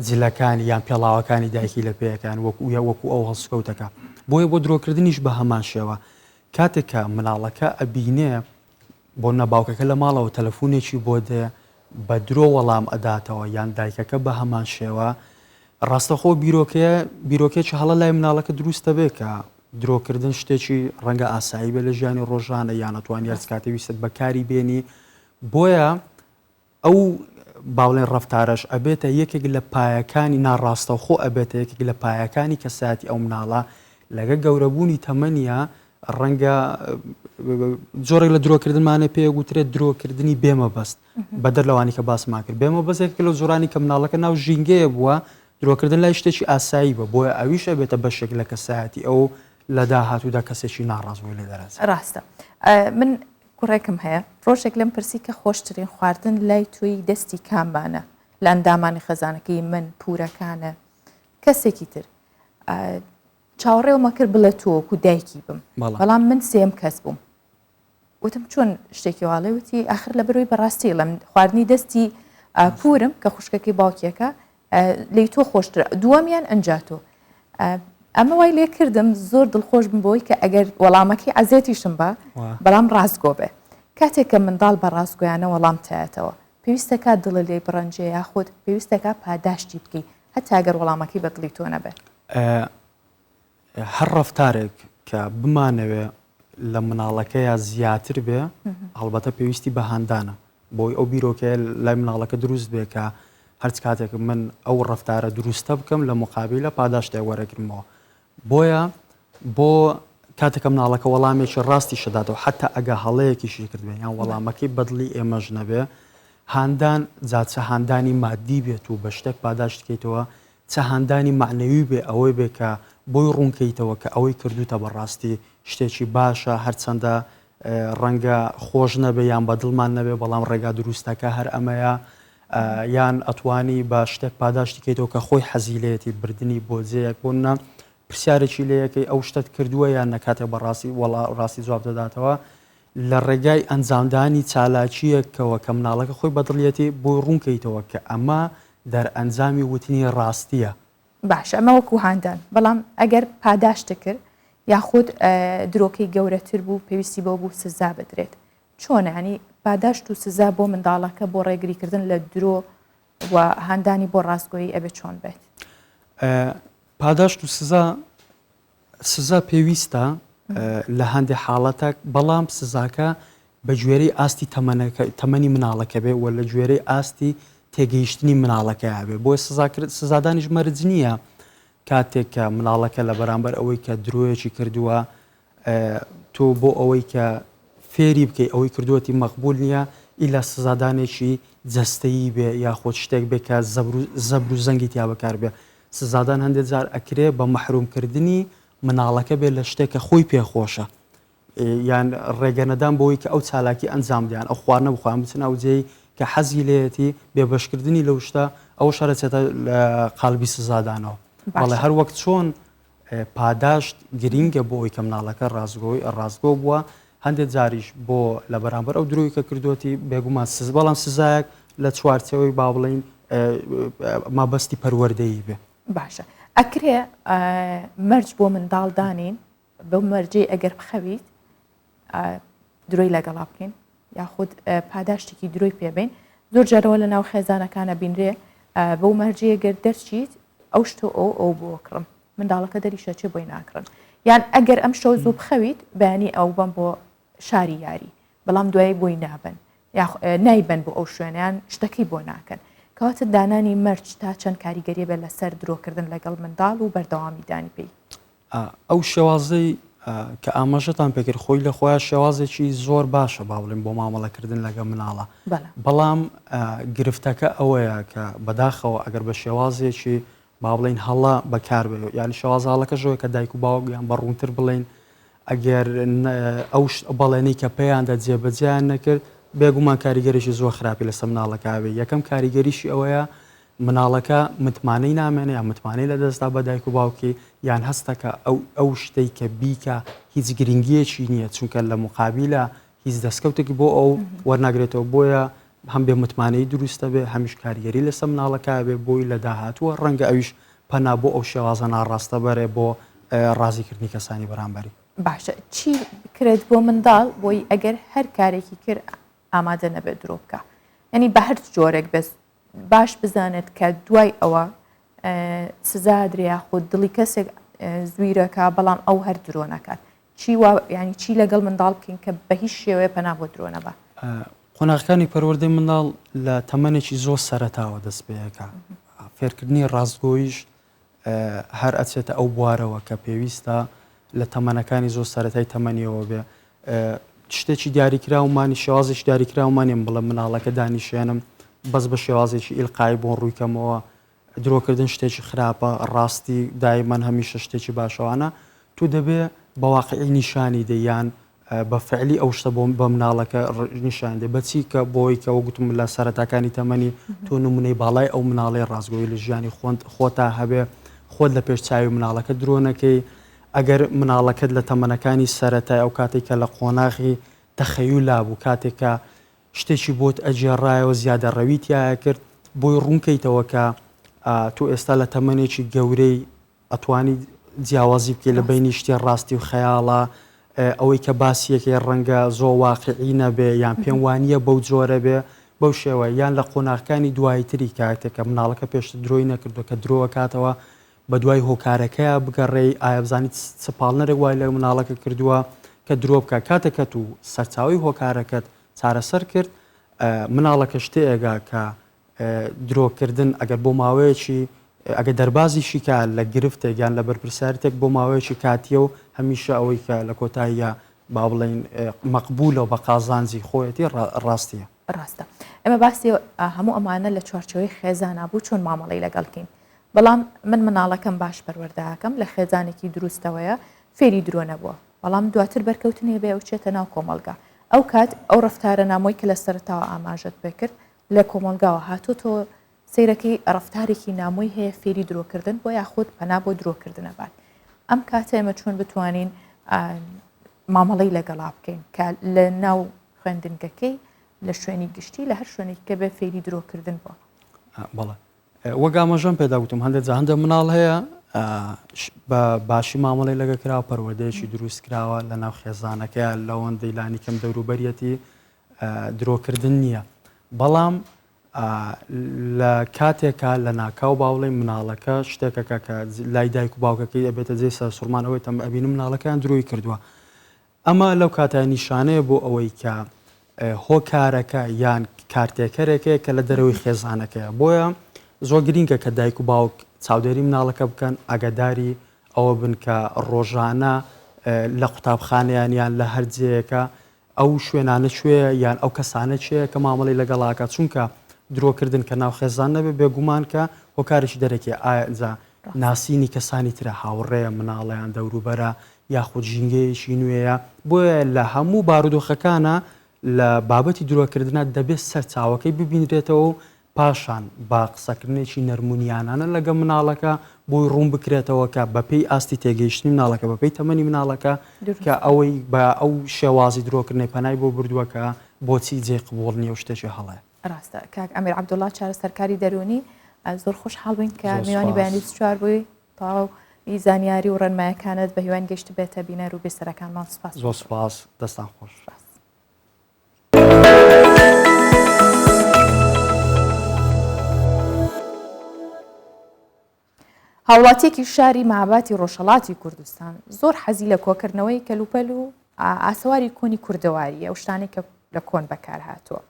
[SPEAKER 9] جلەکانی یان پێڵاوەکانی دایکی لە پێیەکان وەکو ئەو هەڵسکەوتەکە بۆیە بۆ درۆکردنیش بە هەمان شێوە کاتێککە مناڵەکە ئەبینێ بۆ نەباوکەکە لە ماڵەوە تەلەفۆنێکی بۆ دێ بە درۆ وەڵام ئەداتەوە یان دایکەکە بە هەمان شێوە ڕاستەخۆ بیرۆکێکی هەڵە لای مناڵەکە دروستە بێ کە درۆکردن شتێکی ڕەنگە ئاسایی بێ لە ژیانی ڕۆژانە یان نەتوانانی هەرچ کاتێ ویست بەکاری بێنی بۆیە ئەو باڵێن ڕفتارش ئەبێتە یەکێک لە پایەکانی ناڕاستەوخۆ ئەبێتە یەکێک لە پایەکانی کەساتی ئەو مناڵە لەگە گەورەبوونی تەمەنیە ڕەنگە جۆرێک لە درۆکردنمانە پێ گوترێت درۆکردنی بێمەبەست بەدەر لەوانی کە باسمان کرد بێمەبەستێک لە جۆرانی کە مناڵەکە ناو ژینگەیە بووە درۆکردن لای شتێکی ئاسایی بە بۆیە ئەویش ئەبێتە بەشێک لە کەسایەتی ئەو لە داهاتوودا کەسێکی ناڕاست بووی لێ دەرەچ
[SPEAKER 1] ڕاستە من کوڕێکم هەیە ڕۆژێک لەم پرسی کە خۆشترین خواردن لای توی دەستی کامبانە لە ئەندامانی خەزانەکەی من پورەکانە کەسێکی تر چاوەڕێوەمە کرد بڵێ تۆکو دایکی بم بەڵام من سێم کەس بووم وتم چۆن شتێکی واڵێ وتی ئاخر لە بەرەوەی بەڕاستی لەم خواردنی دەستی پورم کە خوشکەکەی باوکیەکە لی تۆ خۆشترە دووەمیان ئەنجا تۆ ئەمە وای لێ کردم زۆر دڵخۆش بم بۆی کە ئەگەر وەڵامەکەی ئازێتیشم بە بەڵام ڕاستگۆ بێ کاتێک کە منداڵ بە ڕاستگویانە وەڵام تایەتەوە پێویستەکە دڵە لێ بڕەنجێ یاخود پێویستەکە پاداشتی بکەی هەتا ئەگەر وەڵامەکەی بەدڵی تۆ نەبێ
[SPEAKER 9] هەر ڕفتارێک کە بمانەوێ لە مناڵەکەیە زیاتر بێ هەڵبەتە پێویستی بە هاندانە بۆی ئەو بیرۆکەیە لای مناڵەکە دروست بێ کە هەرچ کاتێک من ئەو ڕفتارە دروستە بکەم لە مقابلە پاداشتی وەرەگرمەوە بۆیە بۆ کاتێکە مناڵەکە وەڵامێکی ڕاستی شداتەوە حتا ئەگە هەڵەیەکیشی کردبێن یان وەڵامەکەی بەدڵی ئێمەش نەبێ هاندان جاچە هاندانی مادی بێت و بە شتێک پاداشت بکەیتەوە چەهاندانی معنەوی بێ ئەوەی بێ کە بۆی ڕوونکەیتەوە کە ئەوەی کردوتە بەڕاستی شتێکی باشە هەرچەندە ڕەنگە خۆش نەبێ یان بە دڵمان نەبێ بەڵام ڕێگا دروستەکە هەر ئەمەیە یان ئەتوانی بە شتێک پاداشتی کەیتەوە کە خۆی حەزیلەتی بردننی بۆ جێیەک بوونە پرسیارێکی لەیەکەی ئەو شتت کردووە یان نەکاتێک بەڕاستی وەڵا ڕاستی جواب دەداتەوە لە ڕێگای ئەنجامدانی چالاکیەکەوە کە مناڵەکە خۆی بەدڵیەتی بۆ ڕوونکەیتەوە کە ئەمە دەرئەنجامی وتنی ڕاستیە.
[SPEAKER 1] باش ئەمە وەکو هاندان بەڵام ئەگەر پاداشتە کرد یاخود درۆکەی گەورەتر بوو پێویستی بۆ بوو سزا بدرێت چۆن ینی پاداشت و سزا بۆ منداڵەکە بۆ ڕێگریکردن لە درۆ و هاندانی بۆ ڕاستگۆیی ئەبێ چۆن بێت
[SPEAKER 9] پاداشت و سزا پێویستە لە هەندێک حاڵەتە بەڵام سزاکە بە گوێرەی ئاستی تەمەنی مناڵەکە بێ و لە گوێرەی ئاستی تێگەیشتنی مناڵەکە بێ بۆ سزادانیش مەرج نییە کاتێک کە مناڵەکە لە بەرامبەر ئەوەی کە درۆیەکی کردووە تۆ بۆ ئەوەی کە فێری بکەی ئەوەی کردوەتی مەقبول نییە ئیلا سزادانێکی جەستەیی بێ یاخۆ شتێک بێ کە زەبر و زەنگی تیا بەکار بێ سزادان هەندێک جار ئەکرێ بە مەحرومکردنی مناڵەکە بێت لە شتێکە خۆی پێخۆشە یان ڕێگەنەدان بۆی کە ئەو چالاکی ئەنجامدیان ئەو خوارنە بخوان بچن ئەو جێی کە حەزی لێتی بێبەشکردنی لەو شتە ئەو شارەچێتە لە قالبی سزادانەوە بەڵێ هەر وەک چۆن پاداشت گرینگە بۆ ئەوی کە مناڵەکە ڕازگۆ بووە هەندێک جاریش بۆ لە بەرامبەر ئەو درۆی کە کردوەتی بێگومان بەڵام سزایەک لە چوارچەوەی با بڵین مابەستی پەروەردەیی بێ
[SPEAKER 1] باشە ئەکرێ مەرج بۆ منداڵدانین بەو مەرجەی ئەگەر بخەویت درۆی لەگەڵا بکەین یاخود پاداشتێکی درۆی پێبین زۆر جارەوە لە ناو خێزانەکانە بینرێ بەو مەرجەیە گەر دەرچیت ئەو شتۆ ئەو بۆکڕم منداڵەکە دەریشە چێ بۆی ناکڕن یان ئەگەر ئەم شەو زوو بخەویت بەیانی ئەو بم بۆ شاری یاری بەڵام دوایی بۆی نابن نایبن بۆ ئەو شوێنیان شتەکەی بۆ ناکەن کەواتە دانانی مەرج تا چەند کاریگەریە بێت لەسەر درۆکردن لەگەڵ منداڵ و بەردەوامی دانی پێی
[SPEAKER 9] ئەو شێوازەی کە ئاماژەتان پێکرد خۆی لە خۆیان شێوازێکی زۆر باشە با بڵێن بۆ مامەڵەکردن لەگە مناڵە بەڵام گرفتەکە ئەوەیە کە بەداخەوە ئەگەر بە شێوازێکی با بڵین هەڵا بەکار بێت یعنی شێواز هەڵەکەژەوەی کە دایک و باوکیان بەڕوونتر بڵین ئەگەر ئەو بەڵێنی کە پێیاندا جێبەجیان نەکرد بێگومان کاریگەریشی زۆر خراپی لەسەر مناڵەکە بێ یەکەم کاریگەریشی ئەوەیە مناڵەکە متمانەی نامێنێ یان متمانەی لە دەستدا بە دایک و باوکی یان هەستەکە ئەو شتەی کە بیکە هیچ گرنگیەکی نییە چونکە لە مقابلە هیچ دەستکەوتێکی بۆ ئەو وەرناگرێتەوە بۆیە هەم بێ متمانەی دروستە بێ هەمیش کاریگەری لەسەر مناڵەکە بێ بۆی لە داهاتووە ڕەنگە ئەویش پەنا بۆ ئەو شێوازە ناڕاستە بەرێ بۆ ڕازیکردنی کەسانی بەرامبەری
[SPEAKER 1] باشە چی کرێت بۆ منداڵ بۆی ئەگەر هەر کارێکی کرد ئامادە نەبێت درۆ بکە ینی بە هەر جۆرێک بەس باش بزانێت کە دوای ئەوە سزا درێ خۆ دڵی کەسێک زویرەکە بەڵام ئەو هەر درۆ نەکات ینی چی لەگەڵ منداڵ بکەین کە بە هیچ شێوەیە پەنا بۆ درۆ نەبە
[SPEAKER 9] قۆناغەکانی پەروەردەی منداڵ لە تەمەنێکی زۆر سەرەتاوە دەست پێەکە فێرکردنی ڕاستگۆیش هەر ئەچێتە ئەو بوارەوە کە پێویستە لە تەمەنەکانی زۆر سەرەتای تەمەنیەوە بێ شتێکی دیاریکراومانی شێوازێکی دیاریکراومانیم بڵێ مناڵەکە دانیشێنم بەس بە شێوازێکی ئیلقای بۆ ڕوویکەمەوە درۆکردن شتێکی خراپە ڕاستی دایمان هەمیشە شتێکی باشەوانە تو دەبێ بە واقعی نیشانی دەیان بە فعلی ئەو شتە بۆ بە مناڵەکە نیشان دێ بەچی کە بۆی کەەوە گوتم لە سەرەتاکانی تەمەنی تۆ نمونەی باڵای ئەو مناڵی ڕازگۆی لە ژیانی خۆتا هەبێ خۆت لە پێش چاوی مناڵەکە درۆنەکەی ئەگەر مناڵەکەت لە تەمەنەکانی سەرەتای ئەو کاتێککە لە قۆناغی تەخەیولا بوو کاتێکە شتێکی بۆت ئەجێڕایەوە زیادە ڕەویتیایە کرد بۆی ڕوونکەیتەوە کە تۆ ئێستا لە تەمەنێکی گەورەی ئەتوانی جیاوازی بکەی لە بینی شتی ڕاستی و خەیاڵە ئەوەی کە باسیەکەی ڕەنگە زۆر واقعی نەبێ یان پێم وانییە بەو جۆرە بێ بەو شێوە یان لە قۆناغەکانی دوایتری کاتێکە مناڵەکە پێشتر درۆی نەکردو کە درۆوە کاتەوە بە دوای هۆکارەکەیە بگەڕێی ئایا بزانیت سپاڵنەرێک وای لە مناڵەکە کردووە کە درۆ بکە کاتێکەت و سەرچاوی هۆکارەکەت چارەسەر کرد مناڵەکە شتێگا کە درۆکردن ئەگەر بۆ ماوەیەکی ئەگە دەربازیشی کە لە گرفتێکیان لە بەرپرسیارێک بۆ ماوەیەکی کاتیە و هەمیشە ئەوەی کە لە کۆتاییە با بڵین مەقبولەوە بە قازانجی خۆیەتی ڕاستیە
[SPEAKER 1] ڕاستە ئێمە باسی هەموو ئەمانە لە چوارچەوەی خێزانە بوو چۆن مامەڵی لەگەڵکەین بەڵام من مناڵەکەم باش پەروەردەکەم لە خێزانێکی دروستەوەیە فێری درۆ نەبووە بەڵام دواتر بەرکەوتنێ بێ ئەو چێتە ناو کۆمەلگا ئەو کات ئەو ڕفتارە نامۆی کە لە سەرتاوە ئاماژت بکرد لە کۆمەلگاوە هاتوتۆ سیرەکەی ڕفتارێکی نامۆی هەیە فێری درۆکردن بۆ یاخود پەنا بۆ درۆکردنەبات ئەم کاتە ئێمە چۆن بتوانین مامەڵەی لەگەڵا بکەین کە لە ناو خوێندنگەکەی لە شوێنی گشتی لە هەر شوێنێک کە بێ فێری درۆکردن بۆ
[SPEAKER 9] بەڵێ وەگامەژەم پێداوتم هەندە مناڵ هەیە بە باشی مامەڵی لەگە کراوە پەروەردەیەکی دروست کراوە لە ناو خێزانەکە لەوەندەی لانی کەم دەوروبەرەتی درۆکردن نییە بەڵام لە کاتێکە لە ناکاو باوڵی مناڵەکە شتێکەکە کە لای دایک و باوکەکەی ئەبێتە جێ سەر سوورمانەوەی تەم ئەبینم مناڵەکەیان دروی کردووە ئەمە لەو کاتە نیشانەیە بۆ ئەوەی کە هۆکارەکە یان کارتێکەرێکەیە کە لە دەرەوەی خێزانەکەیە بۆیە زۆر گرینگە کە دایک و باوک چاودێری مناڵەکە بکەن ئاگاداری ئەوە بن کە ڕۆژانە لە قوتابخانەیان یان لە هەرجەیەکە ئەو شوێنانە شوێ یان ئەو کەسانە چێە کە مامەڵی لەگەڵاکە چونکە درۆکردن کە ناو خێزان نەبێ بێگومان کە هۆکارێکی دەرەکی ئاجا ناسینی کەسانی ترە هاوڕێە مناڵیان دەوروبەرە یاخود ژینگەیەکی نوێیە بۆیە لە هەموو بارودۆخەکانە لە بابەتی درۆکردنە دەبێت سەرچاوەکەی ببینرێتەوە پاشان با قسەکردنێکی نەرمونیانانە لەگە مناڵەکە بۆی ڕوون بکرێتەوە کە بەپێی ئاستی تێگەیشتنی مناڵەکە بەپێی تەمەنی مناڵەکە کە ئەوەی بە ئەو شێوازی درۆکردنی پەنای بۆ بردووەکە بۆچی جێ قبوڵ نیە و شتێکی هەڵەیە
[SPEAKER 1] ڕاستە کاک ئەمیر عەبدوڵڵا چارەسەرکاری دەرونی زۆر خۆشحاڵ بووین کە میوانی بەیانی سوار بووی تاو زانیاری و ڕێنمایەکانت بە هیوان گەشت بێتە بینەر و بێسەرەکانمان سوپاس
[SPEAKER 9] زۆر سوپاس دەستان خۆش
[SPEAKER 1] هاوڵاتیەکی شاری ماباتی ڕۆژهەڵاتی کوردستان زۆر حەزی لە کۆکردنەوەی کەلوپەل و ئاسەواری کۆنی کوردەواری ئەو شتانێک کە لە کۆن بەکار هاتووە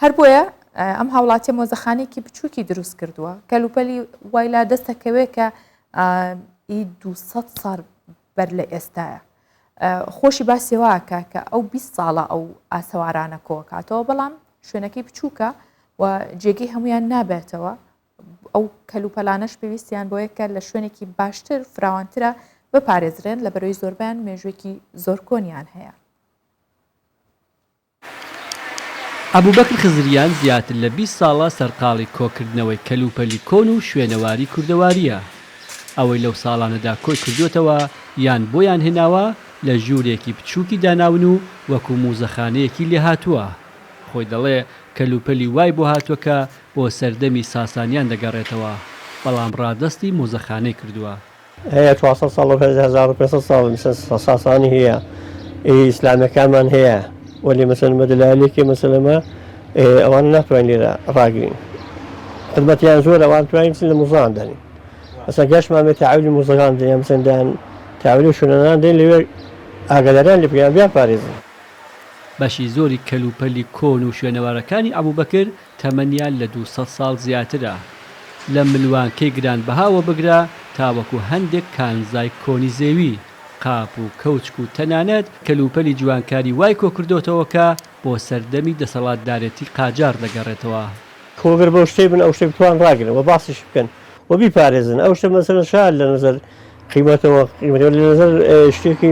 [SPEAKER 1] هەر بۆیە ئەم هاوڵاتی مۆزەخانێکی بچووکی دروست کردووە کەلوپەلی وایلا دەستەکەوێ کە 200 ساڵ بەر لە ئێستاە خۆشی باسیێواکە کە ئەو 20 ساڵە ئەو ئاسەوارانە کۆکاتەوە بەڵام شوێنەکەی بچووکە و جێگەی هەمویان نابێتەوە ئەو کەلوپەلانەش پێویستیان بۆ یەکە لە شوێنێکی باشتر فراوانترە بپارێزرێن لە بەرەوەی زۆربیان مێژوێکی زۆر کۆنیان هەیە.
[SPEAKER 10] ئەبوبەکر خزریان زیاتر لە 20 ساڵە سەرقاڵی کۆکردنەوەی کەلوپەلی کۆن و شوێنەواری کوردەواریە. ئەوەی لەو ساڵانەدا کۆی کردوێتەوە یان بۆیان هێناوە لە ژوورێکی بچووکی داناون و وەکو موزەخانەیەکی لێ هاتووە. خۆی دەڵێ کەلوپەلی وای بۆ هاتووەکە بۆ سەردەمی ساسانیان دەگەڕێتەوە بەڵام ڕادەستی مۆزەخانەی کردووە.
[SPEAKER 11] هەیە 400 ساڵ 1500 ساڵ ساسانی هەیە ئیسلامەکانمان هەیە وەلی مەسەن مەدلالێکی مەسەلەمە ئەوان ناتوانین لێرە ڕاگرین خدمەتیان زۆر ئەوان توانین لە موزەخان دەنین ئەسا گەشتمان تاعویلی موزەخان دەیان مەسەندان تاویلی شوێنانان دەین لەوێ ئاگاداریان لێ بکەیان بیان پارێزن.
[SPEAKER 10] بەشی زۆری کەلوپەلی کۆن و شوێنەوارەکانی ئەبوبەکر تەمەنیان لە 200 ساڵ زیاترە لە ملوانکەی گرانبەهاوە بگرە تاوەکو هەندێک کانزای کۆنی زێوی قاپ و کەوچک و تەنانەت کەلوپەلی جوانکاری وای کۆکردوتەوەکە بۆ سەردەمی دەسەڵاتدارەتی قاجار دەگەڕێتەوە.
[SPEAKER 11] کۆگەر بۆ شتێ بن ئەو شتێ بتوان ڕاگرن و باسیش بکەن و بیپارێزن ئەو شتە مەسەلەن شار لە نظر قیمەتەوە لە نظر شتێکی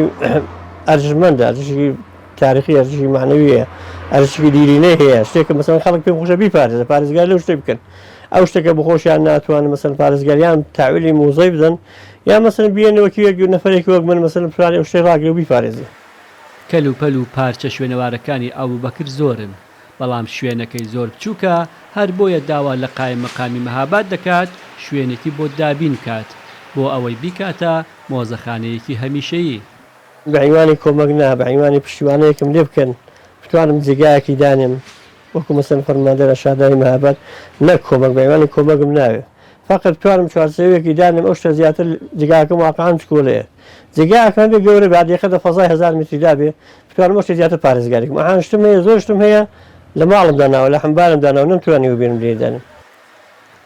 [SPEAKER 11] ئەرجمەندە ئەرزشی تاریخی ئەرزشی معنەویە ئەرزشی دیرینەی هەیە شتێکە مەسەلەن خەڵک پێم خۆشە بیپارێزە پارێزگار لەو شتێ بکەن ئەو شتێکە بخۆشیان ناتوانن مەسەلەن پارێزگاریان تاویلی موزەی بدەن یا مەسەلەن بێنەوەکی وەک نەفەرێکی وەک من مەسەلەن پلانی ئەو شتێ ڕاگرێ و بیپارێزێ.
[SPEAKER 10] کەلوپەل و پارچە شوێنەوارەکانی ئەبوبەکر زۆرن بەڵام شوێنەکەی زۆر بچووکە هەر بۆیە داوا لە قایم مەقامی مەهاباد دەکات شوێنێکی بۆ دابین کات بۆ ئەوەی بیکاتە مۆزەخانەیەکی هەمیشەیی.
[SPEAKER 11] بەعیوانی کۆمەک نا بەعیوانی پشتیوانەیەکم لێ بکەن بتوانم جێگایەکی دانێم وەکو مەسەلەن فەرماندەرە شادای مەهاباد نەک کۆمەک بەعیوانی کۆمەکم ناوێ فقط بتوانم چوارچێوەیەکی دانێم ئەو شتە زیاتر جێگاکەم واقعان چکۆلەیە جێگاکان بێ گەورە بەعادیەکە دە فەزای 1000 متری دابێ بتوانم ئەو شتە زیاتر پارێزگاریکم ئەحان شتم هەیە زۆر شتم هەیە لە ماڵم داناوە لە حەمبارم داناوە نەمتوانی وبێنم لێ دانم.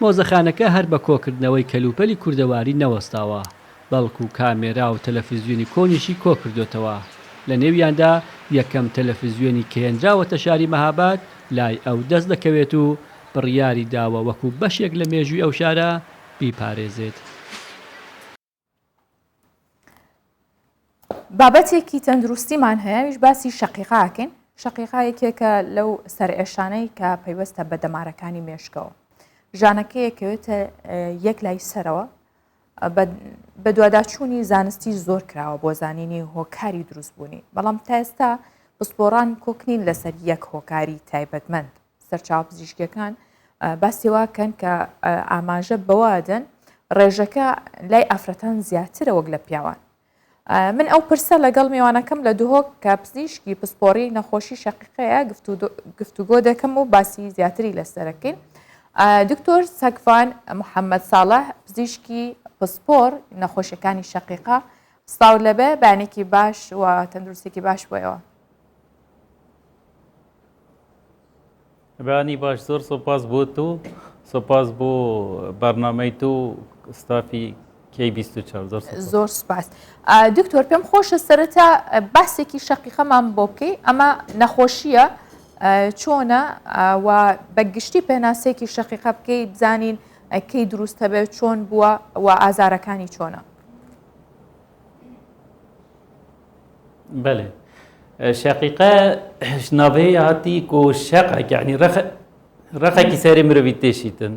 [SPEAKER 10] مۆزەخانەکە هەر بە کۆکردنەوەی کەلوپەلی کوردەواری نەوەستاوە بەڵکو کامێرا و تەلەڤیزیۆنی کۆنیشی کۆکردوتەوە لە نێویاندا یەکەم تەلەڤیزیۆنی کێنراوەتە شاری مەهاباد لای ئەو دەست دەکەوێت و بڕیاری داوە وەکو بەشێک لە مێژووی ئەو شارە بیپارێزێت.
[SPEAKER 1] بابەتێکی تەندروستیمان هەیەویش باسی شەقیقاکەین. شەقیقایەکێکە لەو سەرئێشانەی کە پەیوەستە بە دەمارەکانی مێشکەوە. ژانەکەیەکەوێتە یەک لای سەرەوە بە دوواداچوونی زانستی زۆر کراوە بۆ زانینی هۆکاری دروستبوونی، بەڵام تا ئێستا پسپۆڕان کۆکنین لەسەر یەک هۆکاری تایبەتمەند. سەرچاو پزیشکیەکان باسیواکەن کە ئاماژە بەوادن ڕێژەکە لای ئافرەتان زیاترە وەک لە پیاوان. من ئەو پرسە لەگەڵ میوانەکەم لە دوهۆک کە پزیشکی پسپۆڕی نەخۆشی شەقیقەیە گفتوگۆ دەکەم و باسی زیاتری لەسەرەکەین. دکتۆر سەگفان محەممەد ساڵح پزیشکی پسپۆر نەخۆشیەکانی شەقیقا، ساو لەبێ بانێکی باش و تەندروستێکی باش بۆیەوە.
[SPEAKER 12] بەیانی باش، زۆر سۆپاس بۆ تو، سۆپاس بۆ بەرنامەی تو ستافی K24
[SPEAKER 1] زۆر سپاس. دکتۆر پێم خۆشە سەرەتا باسێکی شەقیقەمان بۆ بکەی، ئەمە نەخۆشیە چۆنە و بەگشتی پێناسێکی شەقیقە بکەی بزانین کەی دروستە بێت چۆن بووە و ئازارەکانی چۆنە.
[SPEAKER 12] بەێ شەقیقە ناوەیە هاتی کۆ شەقێک یعنی ڕقێکی سەری مرۆڤی تێشیتن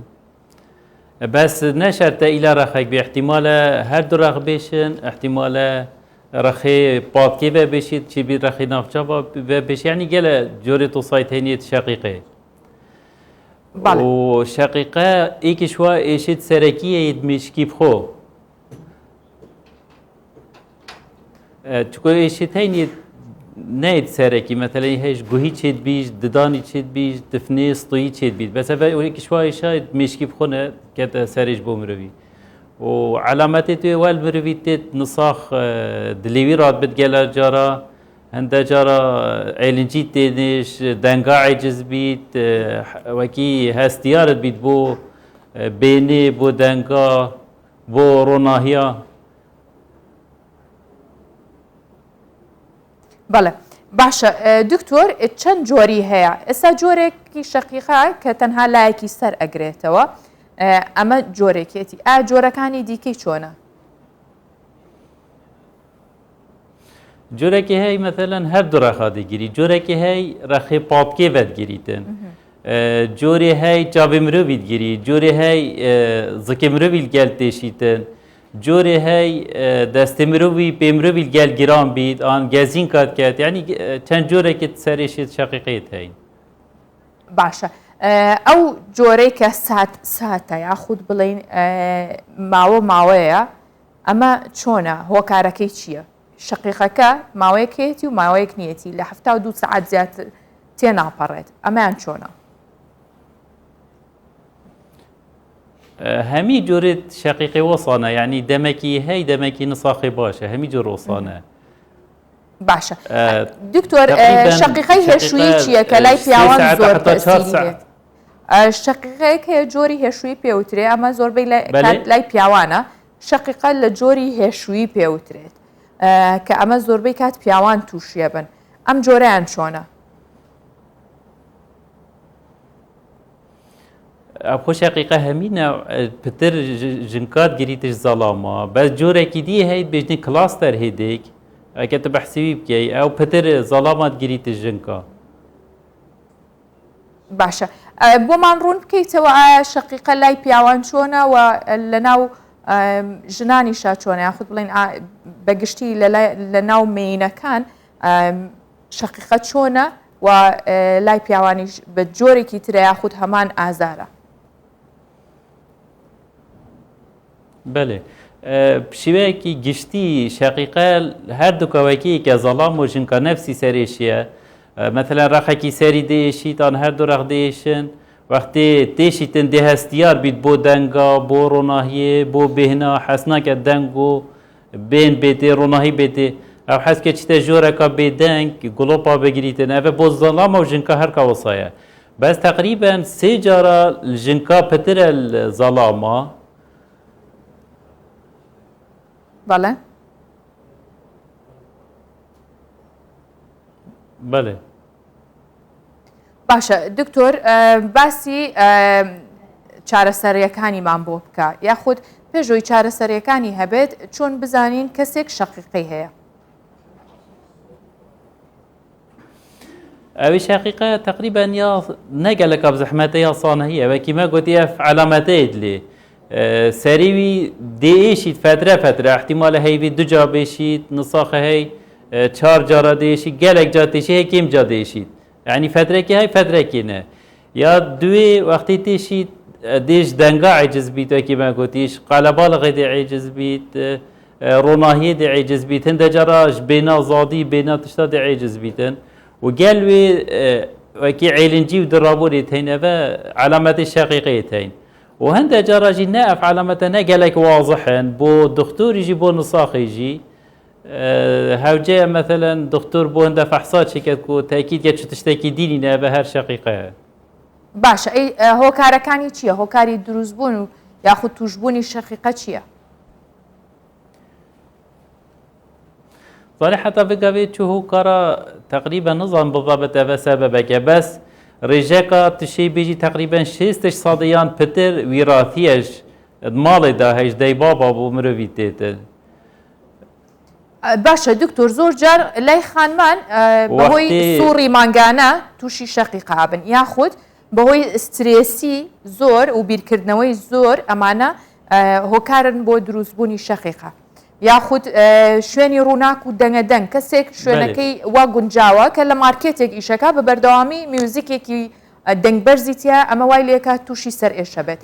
[SPEAKER 12] بەس نەشەرتە ئیلا ڕەخێک بێ احتیمالە هەردوو ڕەخ بێشن احتیمالە ڕەخێ پاکێ بە بێشیت چی بی ڕەخی ناوچە بە بێشیانی گەلە جۆرێ تۆسایت هێنێت شەقیقێ و شەقیقە ئێکیشوا ئێشێت سەرەکیە مشکی بخۆ چکۆ ئێشێت هەینێت نایت سەرەکی مەتەلەی هەیش گوهی چێت بیش ددانی چێت بیش دفنێ ستۆیی چێت بیت بەسە ئێکیشوای شاید مشکی بخۆنە کێتە سەرێش بۆ مرۆڤی و علامەتی توێ وەل مرۆڤی تێت نساخ دلێوی ڕات بتگەلە جارە هەندە جارە ئەیلنجی تێنێش دەنگا عیجز بیت وەکی هەستیارت بیت بۆ بێنێ بۆ دەنگا بۆ ڕۆناهیا.
[SPEAKER 1] بەڵێ باشە دکتۆر چەند جۆری هەیە؟ ئێستا جۆرێکی شەقیقە کە تەنها لایەکی سەر ئەگرێتەوە، ئەمە جۆرێکێتی جۆرەکانی دیکەی چۆنە؟
[SPEAKER 12] جۆرێکی هەی مەثەلەن هەردوو ڕەخا دەگیری، جۆرێکی هەی ڕەخێ پاپکێ بەدگیریتن، جۆرێ هەی چاوێ مرۆڤی دگیری، جۆرێ هەی زکێ مرۆڤی گەل تێشیتن، جۆرێ هەی دەستێ مرۆڤی پێ مرۆڤی گەل گیران بیت ئان گەزین کات کات ینی چەند جۆرێکت سەرێشێت شەقیقەیەت هەین.
[SPEAKER 1] باشە ئەو جۆرەی کە ساتە یاخود بڵین ماوەیە ئەمە چۆنە هۆکارەکەی چییە؟ شەقیقەکە ماوەیەکێتی و ماوەیەک نیەتی لە 72 سعات زیاتر تێناپەڕێت، ئەمەیان چۆنە؟
[SPEAKER 12] هەمی جۆرێت شەقیقی وەسانە یعنی دەمەکی هەی دەمەکی نساخی باشە هەمی جۆر وەسانە.
[SPEAKER 1] باشە دکتۆر شەقیقەی هێشووی چییە کە لای پیاوان زۆر تەسیرێت؟ شەقیقەیەک هەیە جۆری هێشووی پێوترێ، ئەمە زۆربەی لای پیاوانە، شەقیقە لە جۆری هێشووی پێوترێت کە ئەمە زۆربەی کات پیاوان تووشیە بن، ئەم جۆرەیان چۆنە؟
[SPEAKER 12] ئەخۆ شەقیقە هەمینە پتر ژنکات گریتش زەڵامە بەس جۆرێکی دی هەیت بێژنی کلاستەر هێدێک ئەکەتە بەحسیوی بکەی ئەو پتر زەڵامات گریتش ژنکە.
[SPEAKER 1] باشە بۆمان ڕوون بکەیتەوە ئایا شەقیقە لای پیاوان چۆنە و لە ناو ژنانیشا چۆنە یاخود بڵین بەگشتی لە ناو مینەکان شەقیقە چۆنە و لای پیاوانیش بە جۆرێکی ترە یاخود هەمان ئازارە؟
[SPEAKER 12] بەێ شێوەیەکی گشتی شەقیقە هەردووکەوەکی کە زەڵام و ژنکە نەفسی سەرێشیە مەثلەن ڕەخێکی سەری دێشیتان هەردوو ڕەخ دێشن وەختێ تێشیتن دێ هەستیار بیت بۆ دەنگا بۆ ڕۆناهیە بۆ بێهنا حەسناکە دەنگ و بێن بێتێ ڕۆناهی بێتێ ئەو حەزکە چتە ژۆرەکە بێدەنگ گڵۆپا بگریتن ئەvە بۆ زەڵامە و ژنکە هەرکە وەسایە بەس تقریبەن سێ جارە ژنکە پترە زەڵامە.
[SPEAKER 1] بەڵێ
[SPEAKER 12] بەێ
[SPEAKER 1] باشە دکتۆر باسی چارەسەریەکانیمان بۆ بکە یاخود پێشەوەی چارەسەریەکانی هەبێت چۆن بزانین کەسێک شەقیقەی هەیە.
[SPEAKER 12] ئەوی شقیقە تقریبا یا نەگەلەکە بزەحمەتە یا سانەهیە وەکیمە گوتی ئەف علامەتەیەت لێ سەریوی دێشیت فترە احتیمالە هەیوی دوجا بێشیت نساخە هەی 4 جارە دێشی گەلێک جا تێشی هەی کێم جا دێشیت یعنی فترێکی هەی فترێکینە یا دوێ وەختی تێشیت دێش دەنگا عیجز بیت وەکیمە گوتیش قالەباڵغی دێ عیجز بیت ڕۆناهیە دێ عیجز بیت هەندە جاراش بێنا زادی بێنا تشتا دێ عیجز بیتن وقال وكي عيلنجي ودرابوري تين أبا علامات الشقيقية تين وهند جراجي ناف علامتنا قالك واضحا بو دكتور يجي بو نصاخ يجي هاوجا مثلا دكتور بو هند فحصات شكلكو تأكيد يتشو تشتكي ديني نابا هر شقيقة
[SPEAKER 1] باش اي هو كاركاني چيه هو كاري دروزبون ياخد توجبوني الشقيقة چيه
[SPEAKER 12] صالح حتى بقابيت شو هو كارا تقريبا نظام بالضبط هذا سببك بس رجاكا تشي بيجي تقريبا 6 صاديان بتر وراثيش مالي دا هيش داي بابا بو مروفيتيت
[SPEAKER 1] باشا دكتور زور جار لاي خانمان بهوي سوري مانغانا توشي شقيقة هابن ياخد بهوي ستريسي زور وبيركردنوي زور امانا هو كارن بو دروزبوني شقيقة یاخود شوێنی ڕووناک و دەنگەدەنگ کەسێک شوێنەکەی وا گونجاوە کە لە مارکێتێک ئیشەکە بە بەردەوامی میوزیکێکی دەنگبەرزیتە ئەمە وای لێکات تووشی سەر ئێشە بێت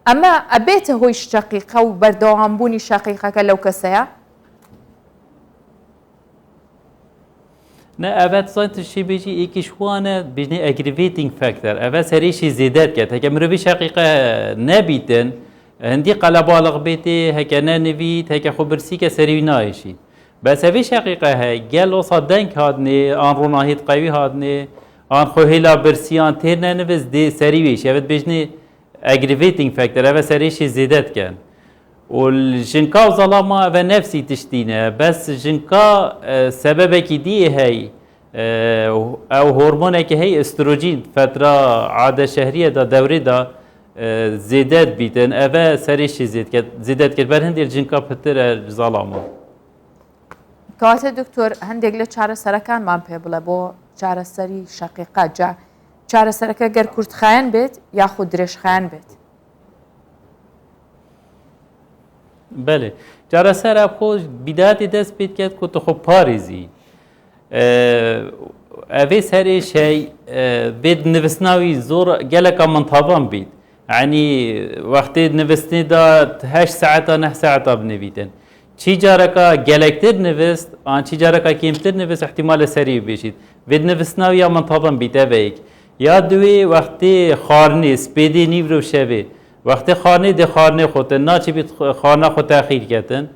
[SPEAKER 1] ئەمە ئەبێتە هۆی شەقیقە و بەردەوامبوونی شەقیقەکە لەو کەسەیە
[SPEAKER 12] نه ئەڤەت سایتشی بێژی ئێکیشوانە بژنی ئەگریڤێتینگ فاکتەر ئەڤە سەریشی زیدەت کرد هەکە مرۆڤی شەقیقە نەبیتن هندي قلبالغ بيتي هكا نانفيت هكا خبرسيكا سريوي نايشي بس هذه شقيقة هاي قال وصل دنك هادني ان روناهيت قوي هادني ان خوهيلا برسيان تيرنا نفس دي سريوي شافت بيجني اجريفيتنج فاكتور هذا سريشي زيدت كان والجنكا وظلامة نفسي تشتينا بس جنكا سببك دي هاي او هرمونك هي استروجين فترة عادة شهرية دا دوري دا زیدت بیتن اوه سریشی زیدت کرد بر هندی الجنکا پتر ظلامه
[SPEAKER 1] کەواتە دکتۆر هەندێک لە چارەسەرەکانمان پێ بڵێ بۆ چارەسەری شەقیقە جا چارەسەرەکە گەر کورتخایەن بێت یاخود درێژخایەن بێت
[SPEAKER 12] بله چارەسەرە خۆش بیداتی دەست پێت کرد کە تو خۆ پارێزی ئەvê سەرێش هەی بێت نووسناوی زۆر geleka min taban بیت يعني وقتی نوستنی دا 8 ساعتا 9 ساعتا بنویتن چی جارکا گلکتر نوست آن چی جارکا کمتر نوست احتمال سریع بشید ود نوستناو یا منتظم بیته بیک یا دوی وقتی خارنی سپیدی نیورو شوی وقتی خارنی ده خارنی خودن نا چی بیت خارنه خود تأخیر کردن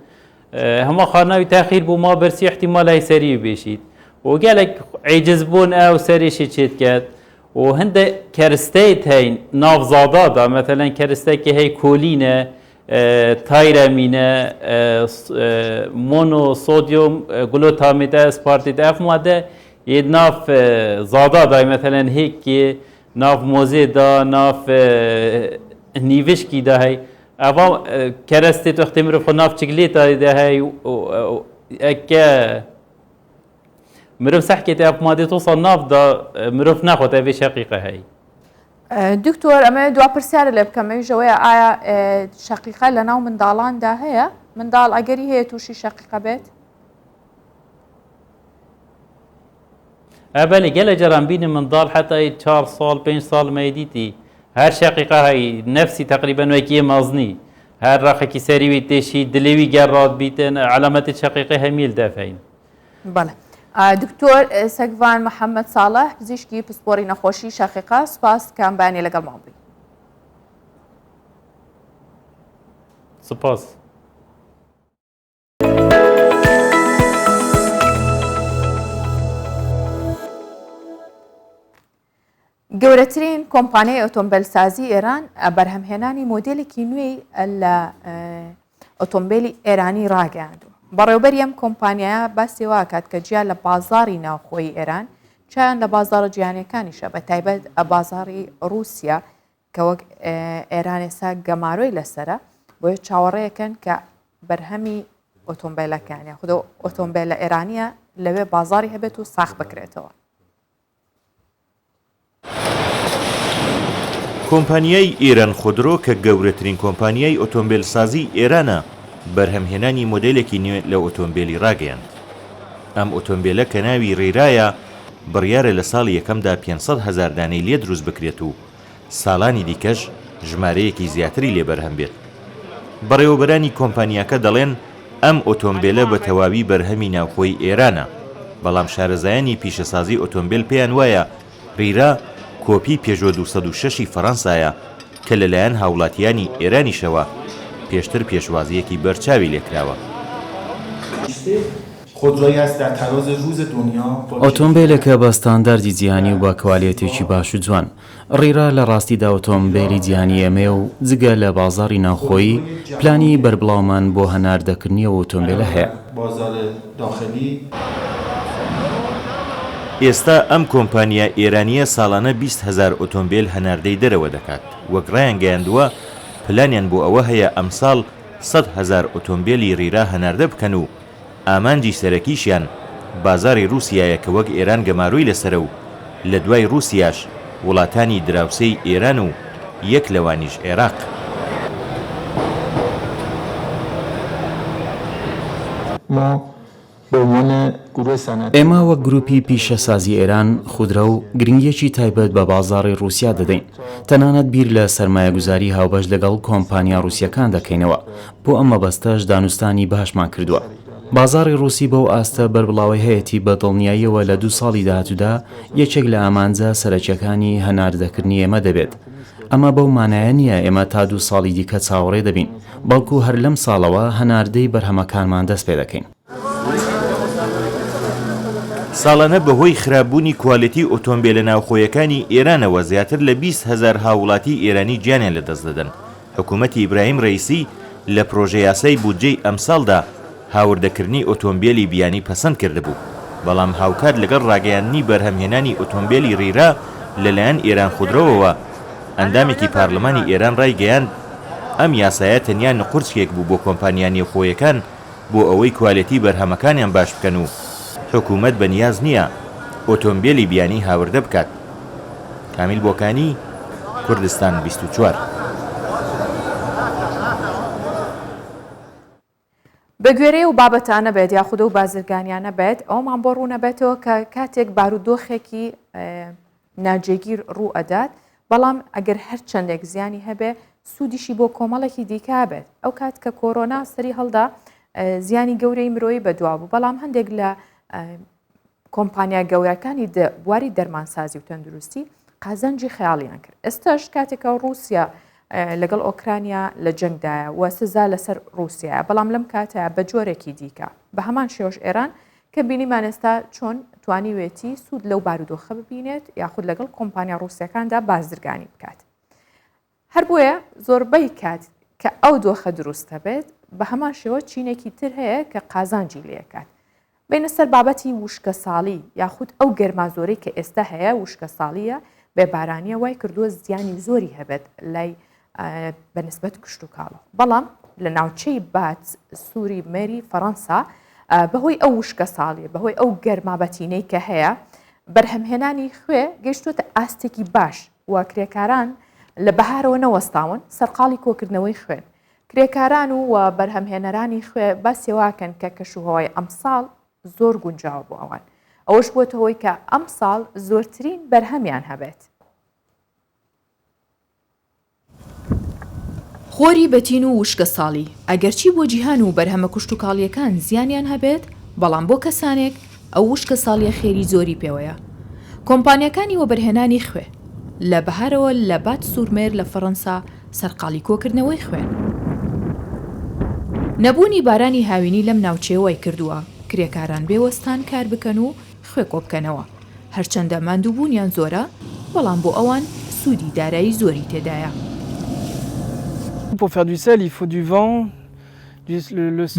[SPEAKER 12] هما خارنه تأخیر بو ما برسی احتمال های سریع بشید و گلک عجز بون او سریشی چید کرد و هند کرستیت هی نافزادا دا مثلا کرسته که هی کولینه تایرامینه مونو سودیوم گلوتامید اسپارتید اف ماده یه ناف زادا دا مثلا هیک که ناف موزه دا ناف نیوش کی دا هی اوا کرسته تو اختیار خو ناف چگلیتا دا هی اکه مروف سحكي أب مادي توصل نافضة مروف ناخذ هذه شقيقة هاي
[SPEAKER 1] دكتور أما دوا برسالة اللي بكمل جوايا آية شقيقة لنا ومن دالان ده هي من دال أجري هي توشي شقيقة بيت
[SPEAKER 12] أبالي جل جرام بيني من دال حتى 4 صال 5 صال ما يديتي هر شقيقة هاي نفسي تقريبا وكي مازني هر راخي سريوي تشي دلوي جراد بيتن علامات الشقيقة هاي ميل دافعين
[SPEAKER 1] بله دکتۆر سەگڤان محەممەد ساڵح پزیشکی پسپۆری نەخۆشی شەقیقە سپاس کامبانی لەگەڵ ماڵبی
[SPEAKER 12] سپاس
[SPEAKER 1] گەورەترین کۆمپانیای ئۆتۆمبیلسازی ئێران بەرهەمهێنانی مۆدێلێکی نوێی لە ئۆتۆمبیلی ئێرانی ڕاگەاندووە بەڕێوەبەری ئەم کۆمپانیایە باسی وا کات کە جیا لە بازاری ناوخۆی ئێران چیان لە بازارە جیهانیەکانیشە بە تایبەت بازاری رووسیا کە وەک ئێران ئێستا گەمارۆی لەسرە بۆیە چاوەڕێیەکەن کە بەرهەمی ئۆتۆمبیلەکانیان خودە ئۆتۆمبیلە ئێرانیە لەوێ بازاری هەبێت و ساخ بکرێتەوە.
[SPEAKER 13] کۆمپانیای ئێران خودرۆ کە گەورەترین کۆمپانیای ئۆتۆمبیلسازی ئێرانە بەرهەمهێنانی مۆدلێکی نوێ لە ئۆتۆمبیلی ڕاگەیاند. ئەم ئۆتۆمبیلە کە ناوی ڕێرایە بڕیارە لە ساڵی یەکەمدا 500,000 دانەی لێ دروست بکرێت و ساڵانی دیکەش ژمارەیەکی زیاتری لێ بەرهەم بێت. بەڕێوەبەرانی کۆمپانیاکە دەڵێن ئەم ئۆتۆمبیلە بە تەواوی بەرهەمی ناوخۆی ئێرانە، بەڵام شارەزایانی پیشەسازی ئۆتۆمبیل پێیان وایە ڕێرا کۆپی پێژۆ 206 فەڕەنسایە کە لەلایەن هاوڵاتیانی ئێرانیشەوە پێشتر پێشوازیەکی بەرچاوی لێکراوە.
[SPEAKER 14] ئۆتۆمبیلەکە بە ستانداردی جیهانی و بە کوالیەتێکی باش و جوان. ڕێرا لە ڕاستیدا ئۆتۆمبیلی جیهانی ئەمێ و جگە لە بازاری ناوخۆیی پلانی بەربڵاومان بۆ هەناردەکردنیەوە ئۆتۆمبیلە هەیە.
[SPEAKER 13] ئێستا ئەم کۆمپانیا ئێرانیە ساڵانە 20,000 ئۆتۆمبیل هەناردەی دەرەوە دەکات. وەک ڕایان گەیاندووە پلانیان بۆ ئەوە هەیە ئەمساڵ 100,000 ئۆتۆمبیلی ڕێرا هەناردە بکەن و ئامانجی سەرەکیشیان بازاری رووسایە کە وەک ئێران گەماروی لەسرە و لە دوای رووسیاش وڵاتانی دراوسەی ئێران و یەک لەوانیش عێراق.
[SPEAKER 14] ئێمە وەک گروپی پیشەسازی ئێران خودرە و گرنگیەکی تایبەت بە بازاڕی رووسیا دەدەین. تەنانەت بیر لە سەرمایەگوزاری هاوبەش لەگەڵ کۆمپانیا رووسیەکان دەکەینەوە. بۆ ئەم مەبەستەش دانوستانی باشمان کردووە. بازاری رووسی بەو ئاستە بەربڵاوی هەیەی بە دڵنیاییەوە لە 2 ساڵی داهاتوودا یەکێک لە ئامانجە سەرەکیەکانی هەناردەکردنی ئێمە دەبێت. ئەمە بەو مانایە نییە ئێمە تا 2 ساڵی دیکە چاوەڕێ دەبین، بەڵکو هەر لەم ساڵەوە هەناردەی بەرهەمەکانمان دەست پێ دەکەین.
[SPEAKER 13] ساڵانە بەهۆی خراپبوونی کوالیتی ئۆتۆمبیلە ناوخۆیەکانی ئێرانەوە زیاتر لە 20,000 هاوڵاتی ئێرانی گیانیان لەدەست دەدەن. حکوومەتی ئیبراهیم ڕەیسی لە پرۆژە یاسای بودجەی ئەمساڵدا هاوردەکردنی ئۆتۆمبیلی بیانی پەسەند کردبوو، بەڵام هاوکات لەگەڵ ڕاگەیاندنی بەرهەمهێنانی ئۆتۆمبیلی ڕێرا لەلایەن ئێران خودرۆوەوە ئەندامێکی پارلەمانی ئێران ڕایگەیاند ئەم یاسایە تەنیا نقورسێک بوو بۆ کۆمپانیانی خۆیەکان بۆ ئەوەی کوالیتی بەرهەمەکانیان باش بکەن و حکوومەت بەنیاز نییە ئۆتۆمبیلی بیانی هاوردە بکات. کامیل بۆکانی، کوردستان 24.
[SPEAKER 1] بە گوێرەی و بابەتانە بێت یاخودە و بازرگانیانە بێت ئەومان بۆ ڕوو نەبێتەوە کە کاتێک بارودۆخێکی ناجێگیر ڕوو ئەدات، بەڵام ئەگەر هەر چەندێک زیانی هەبێ سوودیشی بۆ کۆمەڵێکی دیکە بێت. ئەو کات کە کۆرۆنا سەری هەڵدا زیانی گەورەی مرۆیی بەدوا بوو، بەڵام هەندێک لە کۆمپانیا گەورەکانی بواری دەرمانسازی و تەندروستی قازەنجی خەیاڵیان کرد. ئێستاش کاتێکە رووسیا لەگەڵ ئۆکرانیا لە جەنگدایە و سزا لەسەر رووسایە، بەڵام لەم کاتەیە بە جۆرێکی دیکە بە هەمان شێوەش ئێران کە بینیمان ئێستا چۆن توانیوێتی سوود لەو بارودۆخە ببینێت یاخود لەگەڵ کۆمپانیا رووسیەکاندا بازرگانی بکات. هەر بۆیە زۆربەی کات کە ئەو دۆخە دروستە بێت بە هەمان شێوە چینێکی تر هەیە کە قازانجی لێکات. بینە سەر بابەتی وشکە ساڵی یاخود ئەو گەرمازۆرەی کە ئێستا هەیە وشکە ساڵیە بێبارانیە وای کردووە زیانی زۆری هەبێت لای بەنسبەت کشت و کاڵە، بەڵام لە ناوچەی بات سووری مێری فەڕەنسا بەهۆی ئەو وشکە ساڵیە بەهۆی ئەو گەرمابەتینەی کە هەیە بەرهەمهێنانی خوێ گەیشتوتە ئاستێکی باش و کرێکاران لە بەهارەوە نەوەستاون سەرقاڵی کۆکردنەوەی خوێن. کرێکاران و بەرهەمهێنەرانی خوێ باسیێواکەن کە کەشوهەوای ئەمساڵ زۆر گونجاو بۆ ئەوان، ئەوەش بۆتە هۆی کە ئەم ساڵ زۆرترین بەرهەمیان هەبێت. خۆری بەتین و وشکە ساڵی ئەگەرچی بۆ جیهان و بەرهەمە کوشت و کاڵیەکان زیانیان هەبێت، بەڵام بۆ کەسانێک ئەو وشکە ساڵیە خێری زۆری پێوەیە. کۆمپانیەکانی وەبەرهێنانی خوێ لە بەهارەوە لە بات سوورمێر لە فەڕەنسا سەرقاڵی کۆکردنەوەی خوێن. نەبوونی بارانی هاوینی لەم ناوچێوەی کردووە کرێکاران بێوەستان کار بکەن و خوێ کۆبکەنەوە، هەرچەندە ماندووبوونیان زۆرە، بەڵام بۆ ئەوان سوودی دارایی زۆری تێدایە.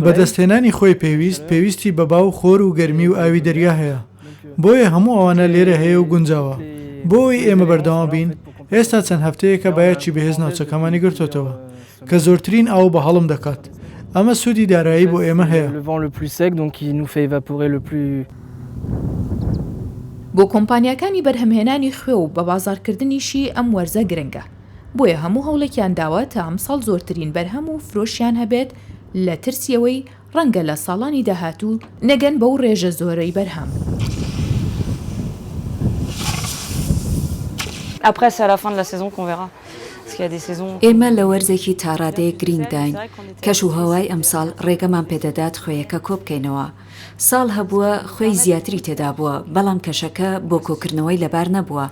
[SPEAKER 15] بەدەستهێنانی خۆی پێویستی بە باو خۆر و گەرمی و ئاوی دەریا هەیە، بۆیە هەموو ئەوانە لێرە هەیە و گونجاوە. بۆی ئێمە بەردەوام بین ئێستا چەند هەفتەیەکە بایەکی بەهێز ناوچەکەمانی گرتوتەوە کە زۆرترین ئاو بە هەڵم دەکات. ئەمە سوودی دارایی بۆ ئێمە هەیە.
[SPEAKER 1] بۆ کۆمپانیاکانی بەرهەمهێنانی خوێ و بە بازارکردنیشی ئەم وەرزە گرنگە. بۆیە هەموو هەوڵێکیان داوە تا ئەمساڵ زۆرترین بەرهەم و فرۆشیان هەبێت لە ترسیەوەی ڕەنگە لە ساڵانی داهاتوو نەگەن بەو ڕێژە زۆرەی بەرهەم.
[SPEAKER 16] ئێمە لە وەرزێکی تاڕادەیە گرنگداین کەش و هەوای ئەمساڵ ڕێگەمان پێدەدات خۆیەکە کۆبکەینەوە. ساڵ هەبووە خۆی زیاتری تێدا بووە بەڵام کەشەکە بۆ کۆکردنەوەی لەبار نەبووە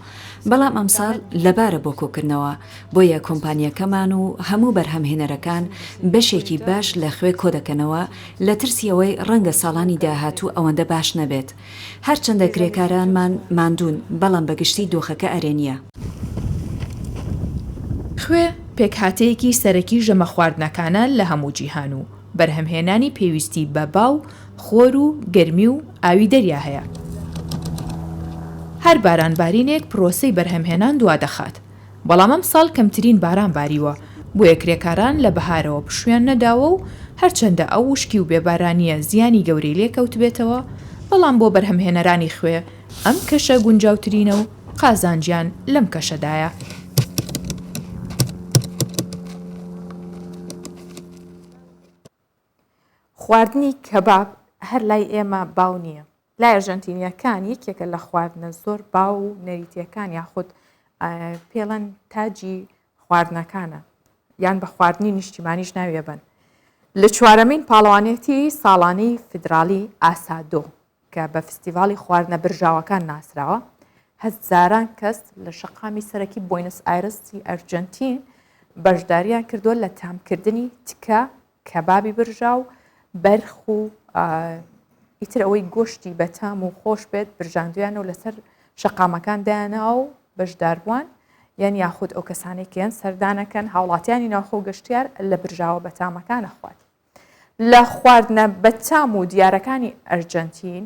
[SPEAKER 16] بەڵام ئەمساڵ لەبارە بۆ کۆکردنەوە بۆیە کۆمپانیەکەمان و هەموو بەرهەمهێنەرەکان بەشێکی باش لە خوێ کۆ دەکەنەوە لە ترسیەوەی ڕەنگە ساڵانی داهاتوو ئەوەندە باش نەبێت. هەرچەندە کرێکارانمان ماندوون بەڵام بەگشتی دۆخەکە ئەرێنیە.
[SPEAKER 1] خوێ پێکهاتەیەکی سەرەکی ژەمە خواردنەکانە لە هەموو جیهان و بەرهەمهێنانی پێویستی بە باو، خۆر و گەرمی و ئاوی دەریا هەیە. هەر بارانبارینێک پرۆسەی بەرهەمهێنان دوا دەخات. بەڵام ئەم ساڵ کەمترین باران باریوە بۆیە کرێکاران لە بەهارەوە پشویان نەداوە و هەرچەندە ئەو وشکی و بێبارانیە زیانی گەورەی لێکەوت بێتەوە بەڵام بۆ بەرهەمهێنەرانی خوێ ئەم کەشە گونجاوترینە و قازانجیان لەم کەشەدایە. خواردنی کەباب هەر لای ئێمە باو نییە. لای ئەرژەنتینیەکان یەکێکە لە خواردنە زۆر باو و نەریتیەکان یاخود پێڵەن تاجی خواردنەکانە یان بە خواردنی نیشتیمانیش ناوێبن. لە چوارەمین پاڵەوانێتی ساڵانەی فیدرالی ئاسادۆ کە بە فستیڤاڵی خواردنە برژاوەکان ناسراوە، هەزاران کەس لە شەقامی سەرەکی بۆینس ئایرسی ئەرجنتین بەشداریان کردووە لە تامکردنی تکە کەبابی برژاو، بەرخ و ئیتر ئەوەی گۆشتی بەتام و خۆش بێت برژاندویان و لەسەر شەقامەکان دایانەوە و بەشداربووان یان یاخود ئەو کەسانێکیان سەردانەکەن هاوڵاتیانی ناوخۆ گەشتیار لە برژاوە بەتامەکانە خوارد. لە خواردنە بەتام و دیارەکانی ئەرجەنتین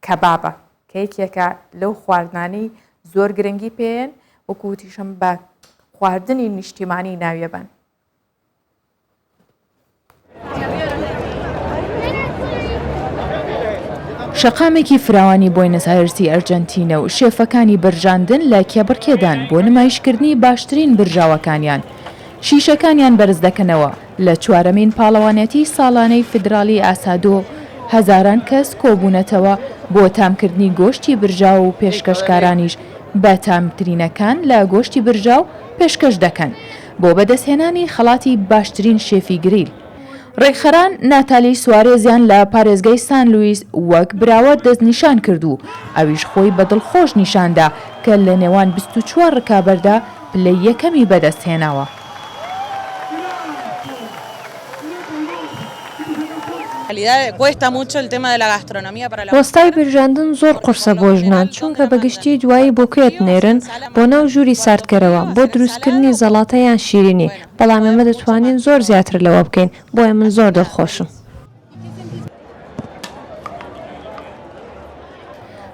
[SPEAKER 1] کەبابە کە یەکێکە لەو خواردنانەی زۆر گرنگی پێیان وەکوتیشم بە خواردنی نیشتیمانی ناوێبن. شەقامێکی فراوانی بۆینس ئایرسی ئەرجەنتینە و شێفەکانی برژاندن لە کێبڕکێدان بۆ نمایشکردنی باشترین برژاوەکانیان. شیشەکانیان بەرز دەکەنەوە. لە چوارەمین پاڵەوانێتی ساڵانەی فیدرالی ئاسادۆ هەزاران کەس کۆبوونەتەوە بۆ تامکردنی گۆشتی برژاو و پێشکەشکارانیش بە تامترینەکان لە گۆشتی برژاو پێشکەش دەکەن بۆ بەدەستهێنانی خەڵاتی باشترین شێفی گریل. ڕێکخەران ناتالی سوارێزیان لە پارێزگای سان لوئیس وەک براوە دەستنیشان کرد و ئەویش خۆی بەدڵخۆش نیشاندا کە لە نێوان 24 ڕکابەردا پلەی یەکەمی بەدەستهێناوە.
[SPEAKER 17] وەستای برژاندن زۆر قورسە بۆ ژنان چونکە بەگشتی دوایی بۆکوێت نێرن بۆ ناو ژووری ساردکەرەوە بۆ دروستکردنی زەڵاتەیان شیرینی بەڵام ئێمە دەتوانین زۆر زیاتر لەوە بکەین بۆیە من زۆر دڵخۆشم.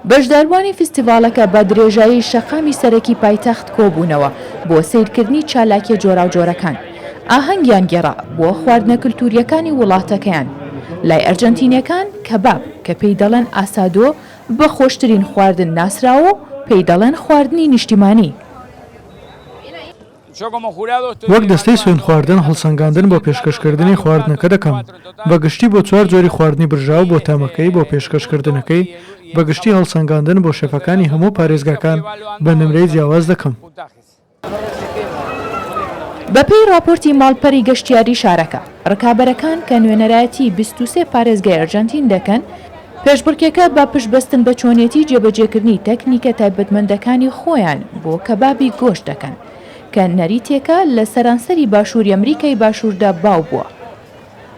[SPEAKER 1] بەشداربوانی فستیڤالەکە بە درێژایی شەقامی سەرەکی پایتەخت کۆبوونەوە بۆ سیرکردنی چالاکیە جۆراوجۆرەکان. ئاهەنگیان گێڕا بۆ خواردنە کلتوریەکانی وڵاتەکەیان. لای ئەرجەنتینیەکان کەباب کە پێی دەڵێن ئاسادۆ بە خۆشترین خواردن ناسراوە و پێی دەڵێن خواردنی نیشتیمانی.
[SPEAKER 15] وەک دەستەی سوێن خواردن هەڵسەنگاندن بۆ پێشکەشکردنی خواردنەکە دەکەم بەگشتی بۆ 4 جۆری خواردنی برژاو بۆ تامەکەی بۆ پێشکەشکردنەکەی بەگشتی هەڵسەنگاندن بۆ شەفەکانی هەموو پارێزگاکان بە نمرەی جیاواز دەکەم.
[SPEAKER 1] بەپێی راپۆرتی ماڵپەری گەشتیاری شارەکە ڕکابەرەکان کە نوێنەرایەتی 23 پارێزگای ئەرجەنتین دەکەن پێشبڕکێکە بە پشتبەستن بە چۆنیەتی جێبەجێکردنی تەکنیکە تایبەتمەندەکانی خۆیان بۆ کەبابی گۆشت دەکەن کە نەریتێکە لە سەرانسەری باشووری ئەمریکای باشووردا باو بووە.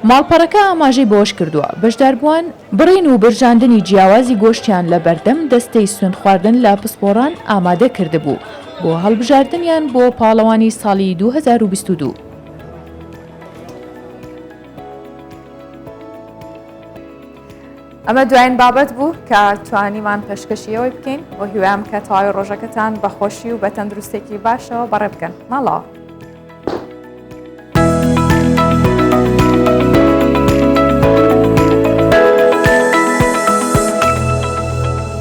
[SPEAKER 1] ماڵپەڕەکە ئاماژەی بۆش کردووە بەشداربووان بڕین و برژاندنی جیاوازی گۆشتیان لە بەردەم دەستەی سوێن خواردن لا پسپۆڕان ئامادە کردبوو بۆ هەڵبژاردنیان بۆ پاڵەوانی ساڵی 2022. ئەمە دوایین بابەت بوو کە توانیمان پێشکەشیەوەی بکەین بۆ هیوام کە تەواوی ڕۆژەکەتان بەخۆشی و بە تەندروستێکی باشەوە بەڕێ بکەن ماڵەوە.